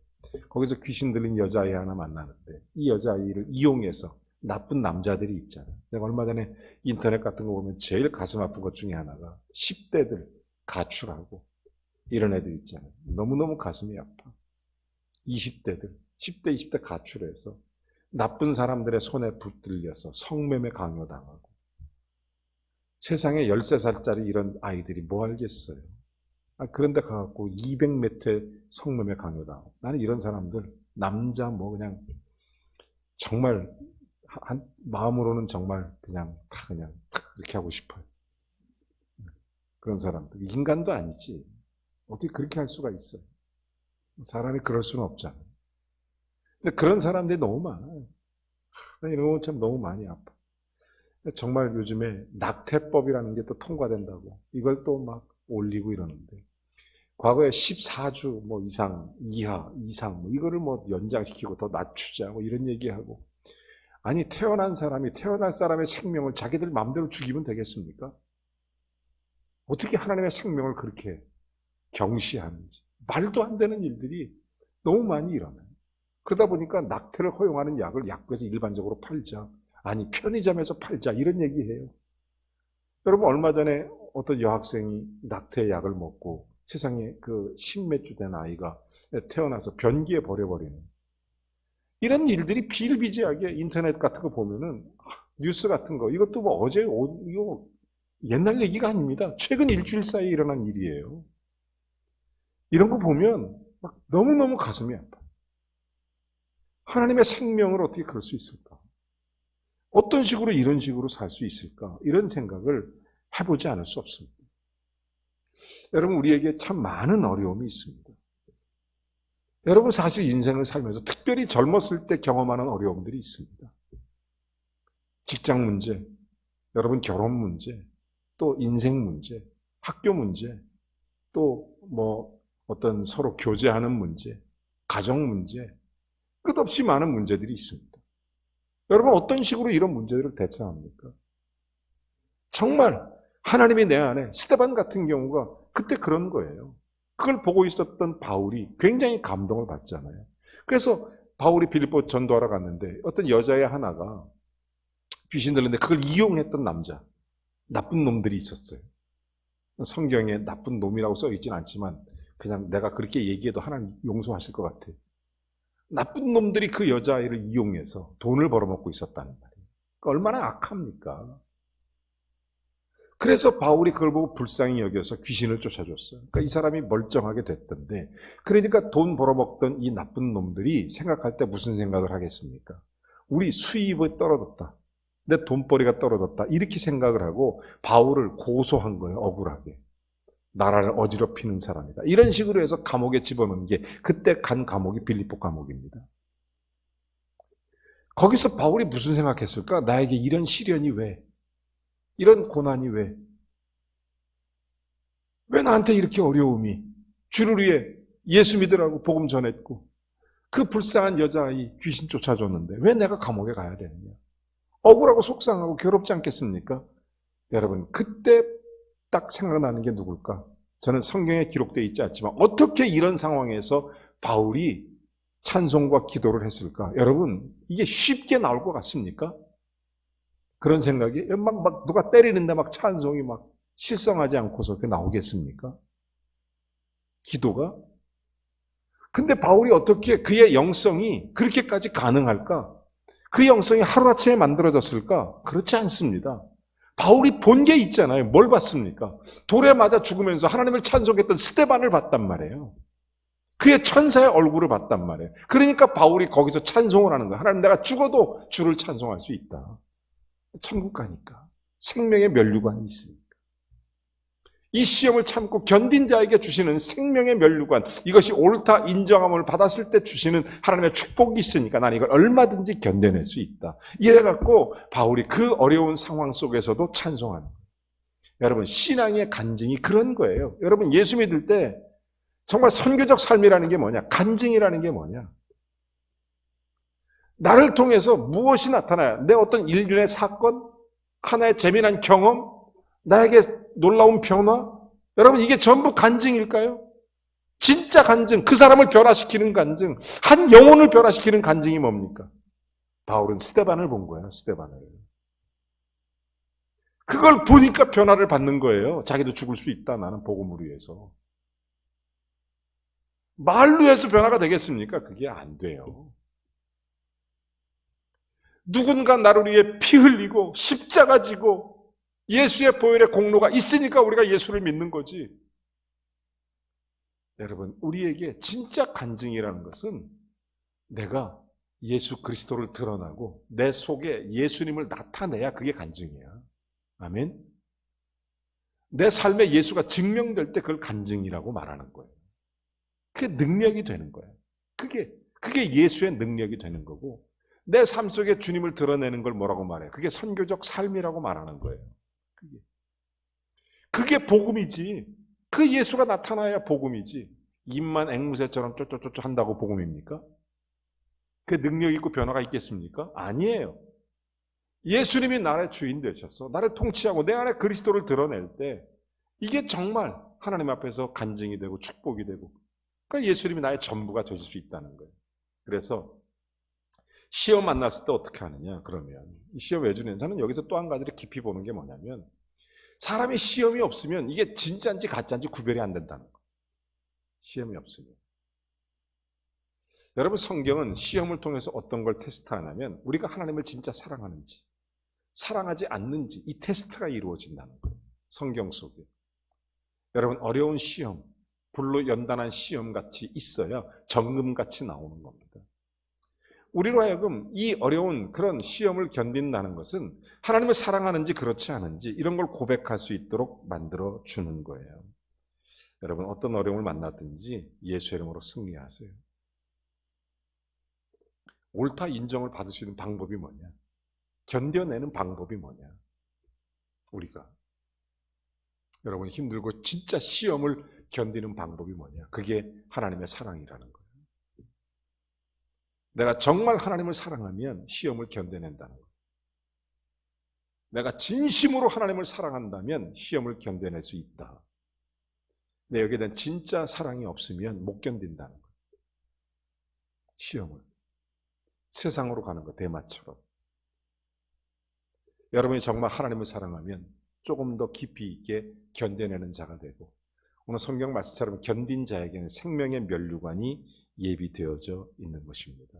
거기서 귀신 들린 여자아이 하나 만나는데 이 여자아이를 이용해서 나쁜 남자들이 있잖아요. 내가 얼마 전에 인터넷 같은 거 보면 제일 가슴 아픈 것 중에 하나가 10대들 가출하고 이런 애들 있잖아요. 너무너무 가슴이 아파. 20대들, 10대, 20대 가출해서 나쁜 사람들의 손에 붙들려서 성매매 강요당하고 세상에 13살짜리 이런 아이들이 뭐 알겠어요. 그런데 가갖고 200몇 회 성매매 강요당하고 나는 이런 사람들 남자 뭐 그냥 정말 마음으로는 정말 그냥 이렇게 하고 싶어요. 그런 사람들 인간도 아니지 어떻게 그렇게 할 수가 있어요. 사람이 그럴 수는 없잖아요. 근데 그런 사람들이 너무 많아요. 이런 거 참 너무 많이 아파. 정말 요즘에 낙태법이라는 게 또 통과된다고 이걸 또 막 올리고 이러는데 과거에 14주 뭐 이상 이상 뭐 이거를 뭐 연장시키고 더 낮추자 뭐 이런 얘기하고 아니 태어날 사람의 생명을 자기들 마음대로 죽이면 되겠습니까? 어떻게 하나님의 생명을 그렇게 경시하는지 말도 안 되는 일들이 너무 많이 일어나요. 그러다 보니까 낙태를 허용하는 약을 약국에서 일반적으로 팔자 아니 편의점에서 팔자 이런 얘기해요. 여러분 얼마 전에 어떤 여학생이 낙태 약을 먹고 세상에 그 10몇 주 된 아이가 태어나서 변기에 버려버리는 이런 일들이 비일비재하게 인터넷 같은 거 보면은 뉴스 같은 거 이것도 뭐 어제 이거 옛날 얘기가 아닙니다. 최근 일주일 사이에 일어난 일이에요. 이런 거 보면 막 너무너무 가슴이 아파. 하나님의 생명을 어떻게 그럴 수 있을까? 어떤 식으로 이런 식으로 살 수 있을까? 이런 생각을 해보지 않을 수 없습니다. 여러분 우리에게 참 많은 어려움이 있습니다. 여러분 사실 인생을 살면서 특별히 젊었을 때 경험하는 어려움들이 있습니다. 직장 문제, 여러분 결혼 문제, 또 인생 문제, 학교 문제, 또 뭐 어떤 서로 교제하는 문제, 가정 문제, 끝없이 많은 문제들이 있습니다. 여러분 어떤 식으로 이런 문제들을 대처합니까? 정말 하나님이 내 안에 스데반 같은 경우가 그때 그런 거예요. 그걸 보고 있었던 바울이 굉장히 감동을 받잖아요. 그래서 바울이 빌립보 전도하러 갔는데 어떤 여자애 하나가 귀신 들렸는데 그걸 이용했던 남자, 나쁜 놈들이 있었어요. 성경에 나쁜 놈이라고 써 있진 않지만 그냥 내가 그렇게 얘기해도 하나님 용서하실 것 같아요. 나쁜 놈들이 그 여자아이를 이용해서 돈을 벌어먹고 있었다는 말이에요. 그러니까 얼마나 악합니까? 그래서 바울이 그걸 보고 불쌍히 여겨서 귀신을 쫓아줬어요. 그러니까 이 사람이 멀쩡하게 됐던데, 그러니까 돈 벌어먹던 이 나쁜 놈들이 생각할 때 무슨 생각을 하겠습니까? 우리 수입이 떨어졌다, 내 돈벌이가 떨어졌다, 이렇게 생각을 하고 바울을 고소한 거예요. 억울하게. 나라를 어지럽히는 사람이다, 이런 식으로 해서 감옥에 집어넣은 게, 그때 간 감옥이 빌립보 감옥입니다. 거기서 바울이 무슨 생각했을까? 나에게 이런 시련이 왜? 이런 고난이 왜? 왜 나한테 이렇게 어려움이? 주를 위해 예수 믿으라고 복음 전했고, 그 불쌍한 여자아이 귀신 쫓아줬는데 왜 내가 감옥에 가야 되느냐? 억울하고 속상하고 괴롭지 않겠습니까? 여러분, 그때 딱 생각나는 게 누굴까? 저는 성경에 기록되어 있지 않지만 어떻게 이런 상황에서 바울이 찬송과 기도를 했을까? 여러분, 이게 쉽게 나올 것 같습니까? 그런 생각이 막 누가 때리는데 막 찬송이 막 실성하지 않고서 그렇게 나오겠습니까? 기도가? 근데 바울이 어떻게 그의 영성이 그렇게까지 가능할까? 그 영성이 하루아침에 만들어졌을까? 그렇지 않습니다. 바울이 본 게 있잖아요. 뭘 봤습니까? 돌에 맞아 죽으면서 하나님을 찬송했던 스데반을 봤단 말이에요. 그의 천사의 얼굴을 봤단 말이에요. 그러니까 바울이 거기서 찬송을 하는 거예요. 하나님, 내가 죽어도 주를 찬송할 수 있다. 천국 가니까. 생명의 면류관이 있으니까. 이 시험을 참고 견딘 자에게 주시는 생명의 면류관, 이것이 옳다 인정함을 받았을 때 주시는 하나님의 축복이 있으니까 난 이걸 얼마든지 견뎌낼 수 있다. 이래갖고 바울이 그 어려운 상황 속에서도 찬송하는 거예요. 여러분, 신앙의 간증이 그런 거예요. 여러분, 예수 믿을 때 정말 선교적 삶이라는 게 뭐냐? 간증이라는 게 뭐냐? 나를 통해서 무엇이 나타나요? 내 어떤 일련의 사건, 하나의 재미난 경험, 나에게 놀라운 변화? 여러분, 이게 전부 간증일까요? 진짜 간증, 그 사람을 변화시키는 간증, 한 영혼을 변화시키는 간증이 뭡니까? 바울은 스데반을 본 거예요, 스데반을. 그걸 보니까 변화를 받는 거예요. 자기도 죽을 수 있다, 나는 복음을 위해서. 말로 해서 변화가 되겠습니까? 그게 안 돼요. 누군가 나를 위해 피 흘리고 십자가 지고 예수의 보혈의 공로가 있으니까 우리가 예수를 믿는 거지. 여러분, 우리에게 진짜 간증이라는 것은 내가 예수 그리스도를 드러나고 내 속에 예수님을 나타내야 그게 간증이야. 아멘. 내 삶에 예수가 증명될 때 그걸 간증이라고 말하는 거예요. 그게 능력이 되는 거예요. 그게 예수의 능력이 되는 거고, 내 삶 속에 주님을 드러내는 걸 뭐라고 말해요? 그게 선교적 삶이라고 말하는 거예요. 그게 복음이지. 그 예수가 나타나야 복음이지. 입만 앵무새처럼 쪼쪼쪼쪼 한다고 복음입니까? 그 능력 있고 변화가 있겠습니까? 아니에요. 예수님이 나의 주인 되셔서 나를 통치하고 내 안에 그리스도를 드러낼 때 이게 정말 하나님 앞에서 간증이 되고 축복이 되고, 그러니까 예수님이 나의 전부가 되실 수 있다는 거예요. 그래서 시험 만났을 때 어떻게 하느냐? 그러면 이 시험 왜 주는? 저는 여기서 또 한 가지를 깊이 보는 게 뭐냐면, 사람이 시험이 없으면 이게 진짜인지 가짜인지 구별이 안 된다는 거예요. 시험이 없으면. 여러분, 성경은 시험을 통해서 어떤 걸 테스트하냐면 우리가 하나님을 진짜 사랑하는지 사랑하지 않는지, 이 테스트가 이루어진다는 거예요. 성경 속에. 여러분, 어려운 시험, 불로 연단한 시험같이 있어야 정금같이 나오는 겁니다. 우리로 하여금 이 어려운 그런 시험을 견딘다는 것은 하나님을 사랑하는지 그렇지 않은지 이런 걸 고백할 수 있도록 만들어 주는 거예요. 여러분, 어떤 어려움을 만났든지 예수의 이름으로 승리하세요. 옳다 인정을 받을 수 있는 방법이 뭐냐? 견뎌내는 방법이 뭐냐? 우리가 여러분, 힘들고 진짜 시험을 견디는 방법이 뭐냐? 그게 하나님의 사랑이라는 거예요. 내가 정말 하나님을 사랑하면 시험을 견뎌낸다는 거예요. 내가 진심으로 하나님을 사랑한다면 시험을 견뎌낼 수 있다. 근데 여기에 대한 진짜 사랑이 없으면 못 견딘다는 거예요. 시험을. 세상으로 가는 거, 대마처럼. 여러분이 정말 하나님을 사랑하면 조금 더 깊이 있게 견뎌내는 자가 되고, 오늘 성경 말씀처럼 견딘 자에게는 생명의 면류관이 예비되어져 있는 것입니다.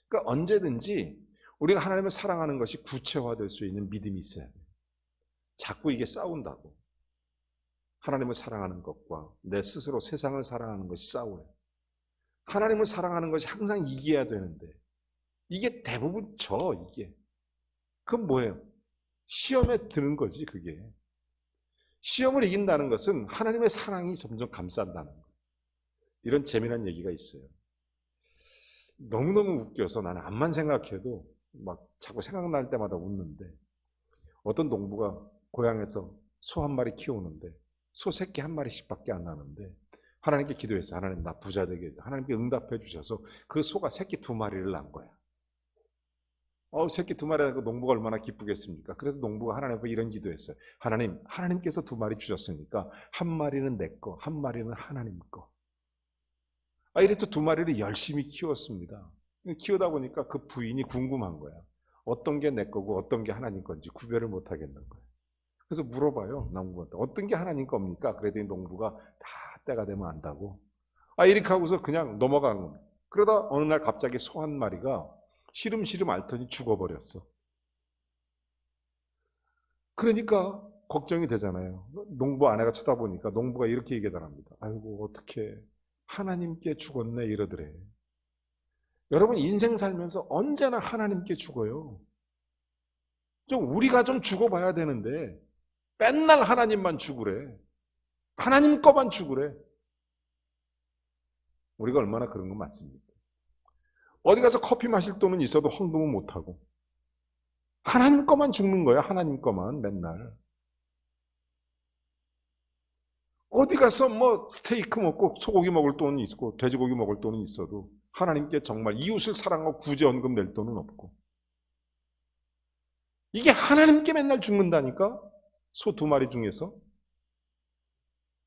그러니까 언제든지 우리가 하나님을 사랑하는 것이 구체화될 수 있는 믿음이 있어야 돼요. 자꾸 이게 싸운다고. 하나님을 사랑하는 것과 내 스스로 세상을 사랑하는 것이 싸워요. 하나님을 사랑하는 것이 항상 이겨야 되는데 이게 대부분 이게. 그건 뭐예요? 시험에 드는 거지 그게. 시험을 이긴다는 것은 하나님의 사랑이 점점 감싼다는 거예요. 이런 재미난 얘기가 있어요. 너무너무 웃겨서 나는 암만 생각해도 막 자꾸 생각날 때마다 웃는데, 어떤 농부가 고향에서 소 한 마리 키우는데 소 새끼 한 마리씩밖에 안 나는데 하나님께 기도했어요. 하나님 나 부자 되게 해줘. 하나님께 응답해 주셔서 그 소가 새끼 2마리를 낳은 거야. 새끼 2마리 낳고 농부가 얼마나 기쁘겠습니까? 그래서 농부가 하나님 앞에 이런 기도했어요. 하나님께서 2마리 주셨으니까 한 마리는 내 거, 한 마리는 하나님 거. 이래서 2마리를 열심히 키웠습니다. 키우다 보니까 그 부인이 궁금한 거야. 어떤 게 내 거고 어떤 게 하나님 건지 구별을 못 하겠는 거예요. 그래서 물어봐요, 농부한테. 어떤 게 하나님 겁니까? 그랬더니 농부가 다 때가 되면 안다고. 이렇게 하고서 그냥 넘어간 겁니다. 그러다 어느 날 갑자기 소 한 마리가 시름시름 앓더니 죽어버렸어. 그러니까 걱정이 되잖아요. 농부 아내가 쳐다보니까 농부가 이렇게 얘기하랍니다. 아이고 어떡해, 하나님께 죽었네 이러더래. 여러분 인생 살면서 언제나 하나님께 죽어요. 우리가 좀 죽어봐야 되는데 맨날 하나님만 죽으래. 하나님 거만 죽으래. 우리가 얼마나 그런 거 많습니까? 어디 가서 커피 마실 돈은 있어도 헌금은 못하고 하나님 거만 죽는 거야. 하나님 거만 맨날. 어디 가서 스테이크 먹고 소고기 먹을 돈은 있고 돼지고기 먹을 돈은 있어도 하나님께 정말 이웃을 사랑하고 구제헌금 낼 돈은 없고, 이게 하나님께 맨날 죽는다니까. 소 2마리 중에서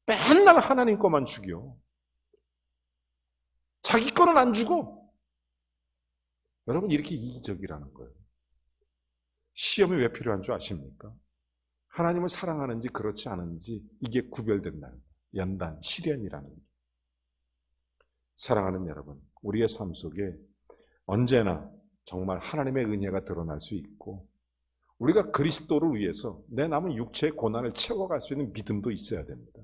맨날 하나님 거만 죽여. 자기 거는 안 죽어. 여러분 이렇게 이기적이라는 거예요. 시험이 왜 필요한 줄 아십니까? 하나님을 사랑하는지 그렇지 않은지 이게 구별된다는 거예요. 연단, 시련이라는 거예요. 사랑하는 여러분, 우리의 삶 속에 언제나 정말 하나님의 은혜가 드러날 수 있고, 우리가 그리스도를 위해서 내 남은 육체의 고난을 채워갈 수 있는 믿음도 있어야 됩니다.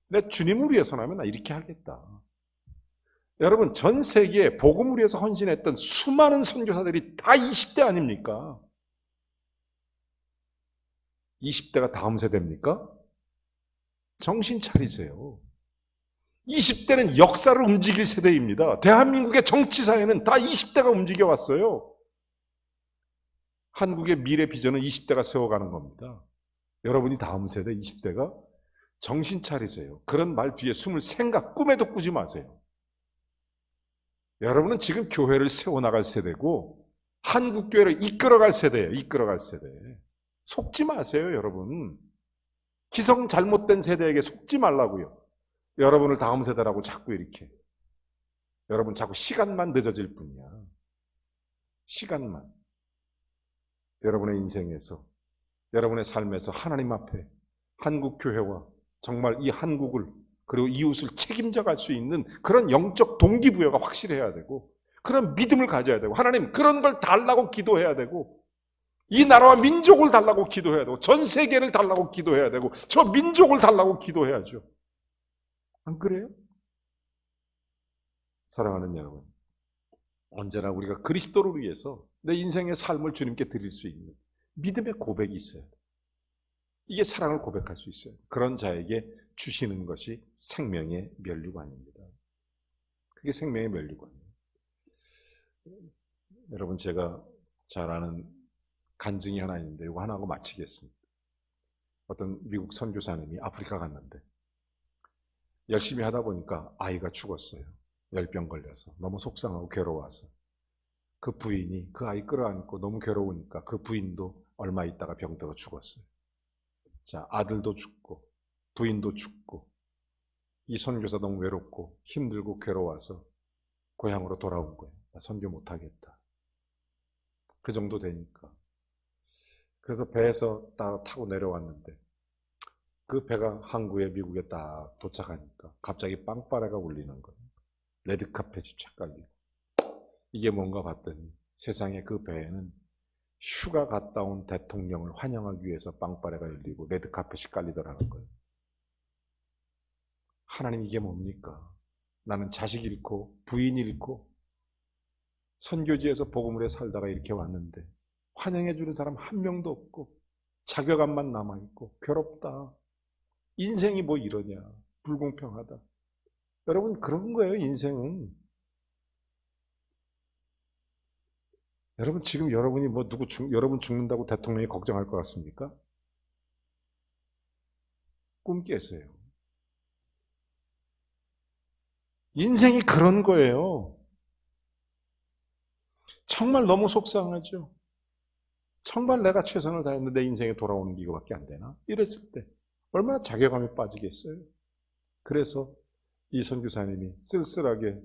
내 주님을 위해서라면 나 이렇게 하겠다. 여러분 전 세계에 복음을 위해서 헌신했던 수많은 선교사들이 다 20대 아닙니까? 20대가 다음 세대입니까? 정신 차리세요. 20대는 역사를 움직일 세대입니다. 대한민국의 정치사회는 다 20대가 움직여왔어요. 한국의 미래 비전은 20대가 세워가는 겁니다. 여러분이 다음 세대 20대가 정신 차리세요. 그런 말 뒤에 숨을 생각 꿈에도 꾸지 마세요. 여러분은 지금 교회를 세워나갈 세대고 한국교회를 이끌어갈 세대예요. 이끌어갈 세대. 속지 마세요, 여러분. 기성 잘못된 세대에게 속지 말라고요. 여러분을 다음 세대라고 자꾸 이렇게. 여러분 자꾸 시간만 늦어질 뿐이야. 시간만. 여러분의 인생에서, 여러분의 삶에서 하나님 앞에 한국교회와 정말 이 한국을 그리고 이웃을 책임져 갈 수 있는 그런 영적 동기부여가 확실해야 되고, 그런 믿음을 가져야 되고, 하나님 그런 걸 달라고 기도해야 되고, 이 나라와 민족을 달라고 기도해야 되고, 전 세계를 달라고 기도해야 되고, 저 민족을 달라고 기도해야죠. 안 그래요? 사랑하는 여러분, 언제나 우리가 그리스도를 위해서 내 인생의 삶을 주님께 드릴 수 있는 믿음의 고백이 있어요. 이게 사랑을 고백할 수 있어요. 그런 자에게 주시는 것이 생명의 면류관입니다. 그게 생명의 면류관이에요. 여러분 제가 잘 아는 간증이 하나 있는데 이거 하나 하고 마치겠습니다. 어떤 미국 선교사님이 아프리카 갔는데 열심히 하다 보니까 아이가 죽었어요. 열병 걸려서 너무 속상하고 괴로워서 그 부인이 그 아이 끌어안고 너무 괴로우니까 그 부인도 얼마 있다가 병들어 죽었어요. 자, 아들도 죽고 부인도 죽고 이 선교사 너무 외롭고 힘들고 괴로워서 고향으로 돌아온 거예요. 나 선교 못하겠다. 그 정도 되니까. 그래서 배에서 딱 타고 내려왔는데 그 배가 항구에 미국에 딱 도착하니까 갑자기 빵빠레가 울리는 거예요. 레드카펫이 착 깔리고. 이게 뭔가 봤더니 세상에 그 배에는 휴가 갔다 온 대통령을 환영하기 위해서 빵빠레가 열리고 레드카펫이 깔리더라는 거예요. 하나님, 이게 뭡니까? 나는 자식 잃고 부인 잃고 선교지에서 복음을 해 살다가 이렇게 왔는데 환영해 주는 사람 한 명도 없고 자격감만 남아있고 괴롭다. 인생이 뭐 이러냐. 불공평하다. 여러분, 그런 거예요, 인생은. 여러분, 지금 여러분이 뭐 여러분 죽는다고 대통령이 걱정할 것 같습니까? 꿈 깨세요. 인생이 그런 거예요. 정말 너무 속상하죠. 정말 내가 최선을 다했는데 내 인생에 돌아오는 게 이거밖에 안 되나? 이랬을 때 얼마나 자괴감에 빠지겠어요. 그래서 이 선교사님이 쓸쓸하게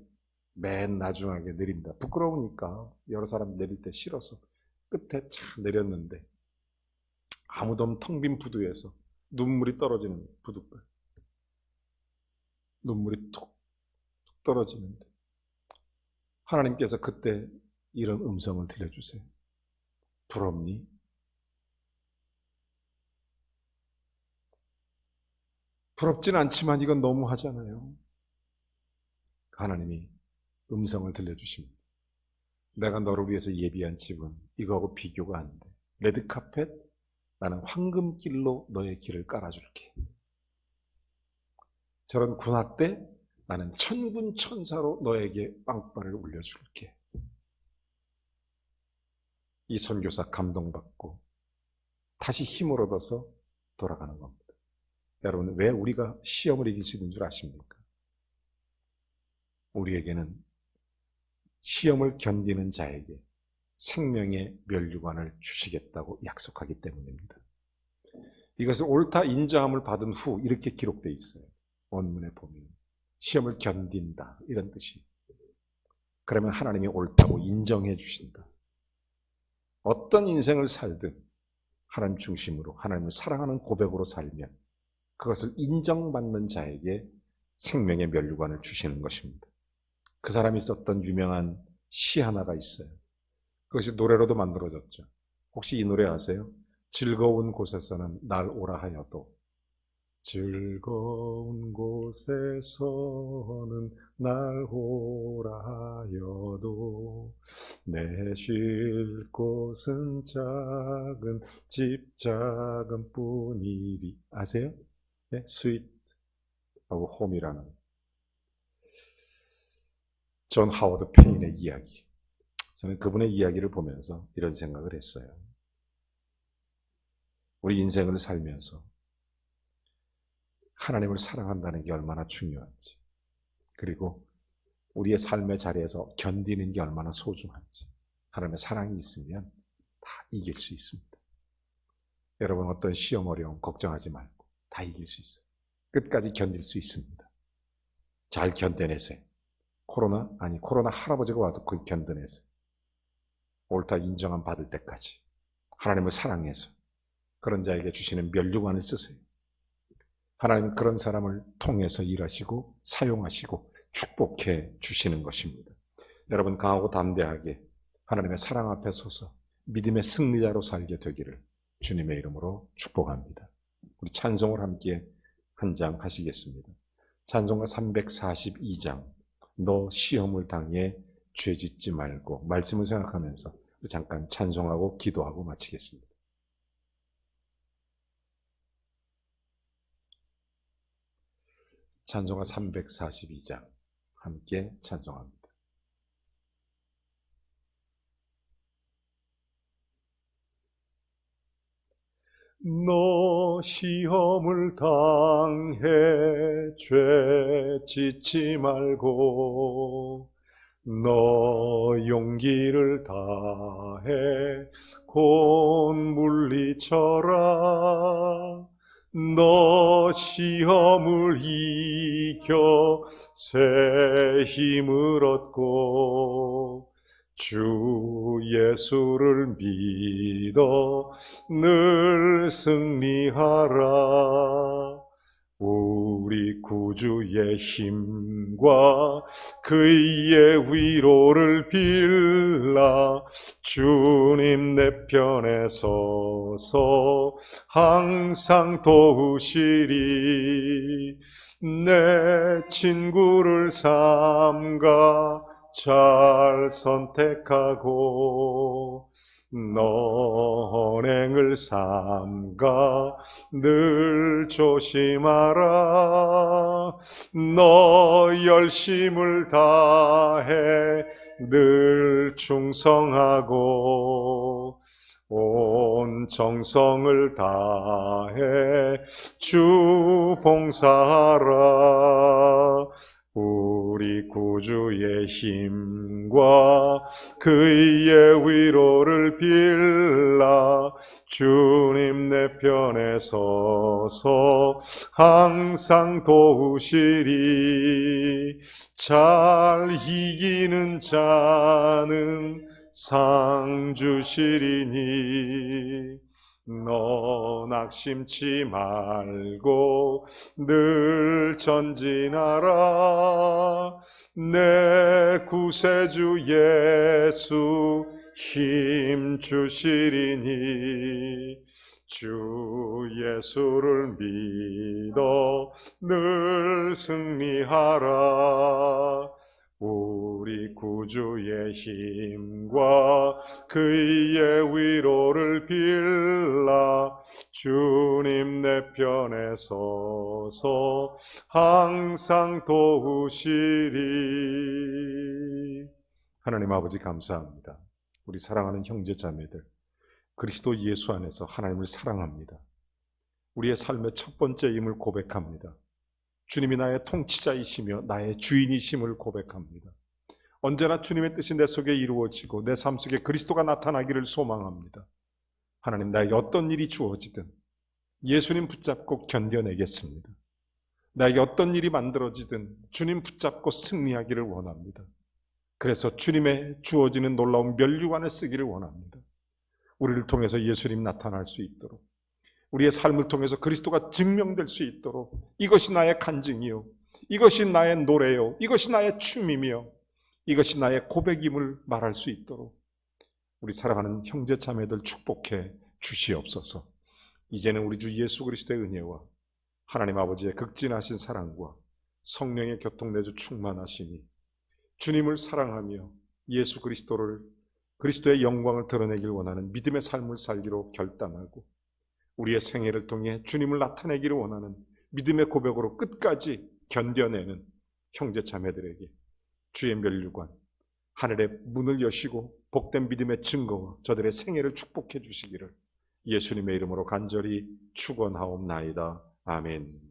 맨 나중하게 내립니다. 부끄러우니까 여러 사람 내릴 때 싫어서 끝에 착 내렸는데 아무도 없는 텅 빈 부두에서 눈물이 떨어지는 부두가 눈물이 툭 떨어지는데 하나님께서 그때 이런 음성을 들려주세요. 부럽니? 부럽진 않지만 이건 너무 하잖아요. 하나님이 음성을 들려주십니다. 내가 너를 위해서 예비한 집은 이거하고 비교가 안 돼. 레드카펫, 나는 황금길로 너의 길을 깔아줄게. 저런 군화 때 나는 천군 천사로 너에게 빵빠를 올려줄게. 이 선교사 감동받고 다시 힘을 얻어서 돌아가는 겁니다. 여러분, 왜 우리가 시험을 이길 수 있는 줄 아십니까? 우리에게는 시험을 견디는 자에게 생명의 면류관을 주시겠다고 약속하기 때문입니다. 이것을 옳다 인정함을 받은 후 이렇게 기록되어 있어요. 원문에 보면 시험을 견딘다 이런 뜻이. 그러면 하나님이 옳다고 인정해 주신다. 어떤 인생을 살든 하나님 중심으로 하나님을 사랑하는 고백으로 살면 그것을 인정받는 자에게 생명의 면류관을 주시는 것입니다. 그 사람이 썼던 유명한 시 하나가 있어요. 그것이 노래로도 만들어졌죠. 혹시 이 노래 아세요? 즐거운 곳에서는 날 오라 하여도, 즐거운 곳에서는 날 오라 하여도, 내 쉴 곳은 작은 집 작은 뿐이리. 아세요? 네? 스윗 하고 홈이라는 존 하워드 페인의 이야기. 저는 그분의 이야기를 보면서 이런 생각을 했어요. 우리 인생을 살면서 하나님을 사랑한다는 게 얼마나 중요한지, 그리고 우리의 삶의 자리에서 견디는 게 얼마나 소중한지, 하나님의 사랑이 있으면 다 이길 수 있습니다. 여러분, 어떤 시험 어려움 걱정하지 말고 다 이길 수 있어요. 끝까지 견딜 수 있습니다. 잘 견뎌내세요. 코로나 할아버지가 와도 그 견뎌내세요. 옳다 인정함 받을 때까지 하나님을 사랑해서 그런 자에게 주시는 면류관을 쓰세요. 하나님은 그런 사람을 통해서 일하시고 사용하시고 축복해 주시는 것입니다. 여러분, 강하고 담대하게 하나님의 사랑 앞에 서서 믿음의 승리자로 살게 되기를 주님의 이름으로 축복합니다. 우리 찬송을 함께 한 장 하시겠습니다. 찬송가 342장, 너 시험을 당해 죄짓지 말고, 말씀을 생각하면서 잠깐 찬송하고 기도하고 마치겠습니다. 찬송가 342장 함께 찬송합니다. 너 시험을 당해 죄 짓지 말고, 너 용기를 다해 곧 물리쳐라. 너 시험을 이겨 새 힘을 얻고 주 예수를 믿어 늘 승리하라. 우리 구주의 힘과 그의 위로를 빌라 주님 내 편에 서서 항상 도우시리. 내 친구를 삼가 잘 선택하고 언행을 삼가 늘 조심하라. 너 열심을 다해 늘 충성하고 온 정성을 다해 주 봉사하라. 우리 구주의 힘과 그의 위로를 빌라 주님 내 편에 서서 항상 도우시리. 잘 이기는 자는 상 주시리니 너 낙심치 말고 늘 전진하라. 내 구세주 예수 힘 주시리니 주 예수를 믿어 늘 승리하라. 우리 구주의 힘과 그의 위로를 빌라 주님 내 편에 서서 항상 도우시리. 하나님 아버지 감사합니다. 우리 사랑하는 형제 자매들, 그리스도 예수 안에서 하나님을 사랑합니다. 우리의 삶의 첫 번째임을 고백합니다. 주님이 나의 통치자이시며 나의 주인이심을 고백합니다. 언제나 주님의 뜻이 내 속에 이루어지고 내 삶 속에 그리스도가 나타나기를 소망합니다. 하나님, 나에게 어떤 일이 주어지든 예수님 붙잡고 견뎌내겠습니다. 나에게 어떤 일이 만들어지든 주님 붙잡고 승리하기를 원합니다. 그래서 주님의 주어지는 놀라운 면류관을 쓰기를 원합니다. 우리를 통해서 예수님 나타날 수 있도록, 우리의 삶을 통해서 그리스도가 증명될 수 있도록, 이것이 나의 간증이요, 이것이 나의 노래요, 이것이 나의 춤이며 이것이 나의 고백임을 말할 수 있도록 우리 사랑하는 형제 자매들 축복해 주시옵소서. 이제는 우리 주 예수 그리스도의 은혜와 하나님 아버지의 극진하신 사랑과 성령의 교통내주 충만하시니 주님을 사랑하며 예수 그리스도의 영광을 드러내길 원하는 믿음의 삶을 살기로 결단하고, 우리의 생애를 통해 주님을 나타내기를 원하는 믿음의 고백으로 끝까지 견뎌내는 형제 자매들에게 주의 면류관, 하늘의 문을 여시고 복된 믿음의 증거와 저들의 생애를 축복해 주시기를 예수님의 이름으로 간절히 축원하옵나이다. 아멘.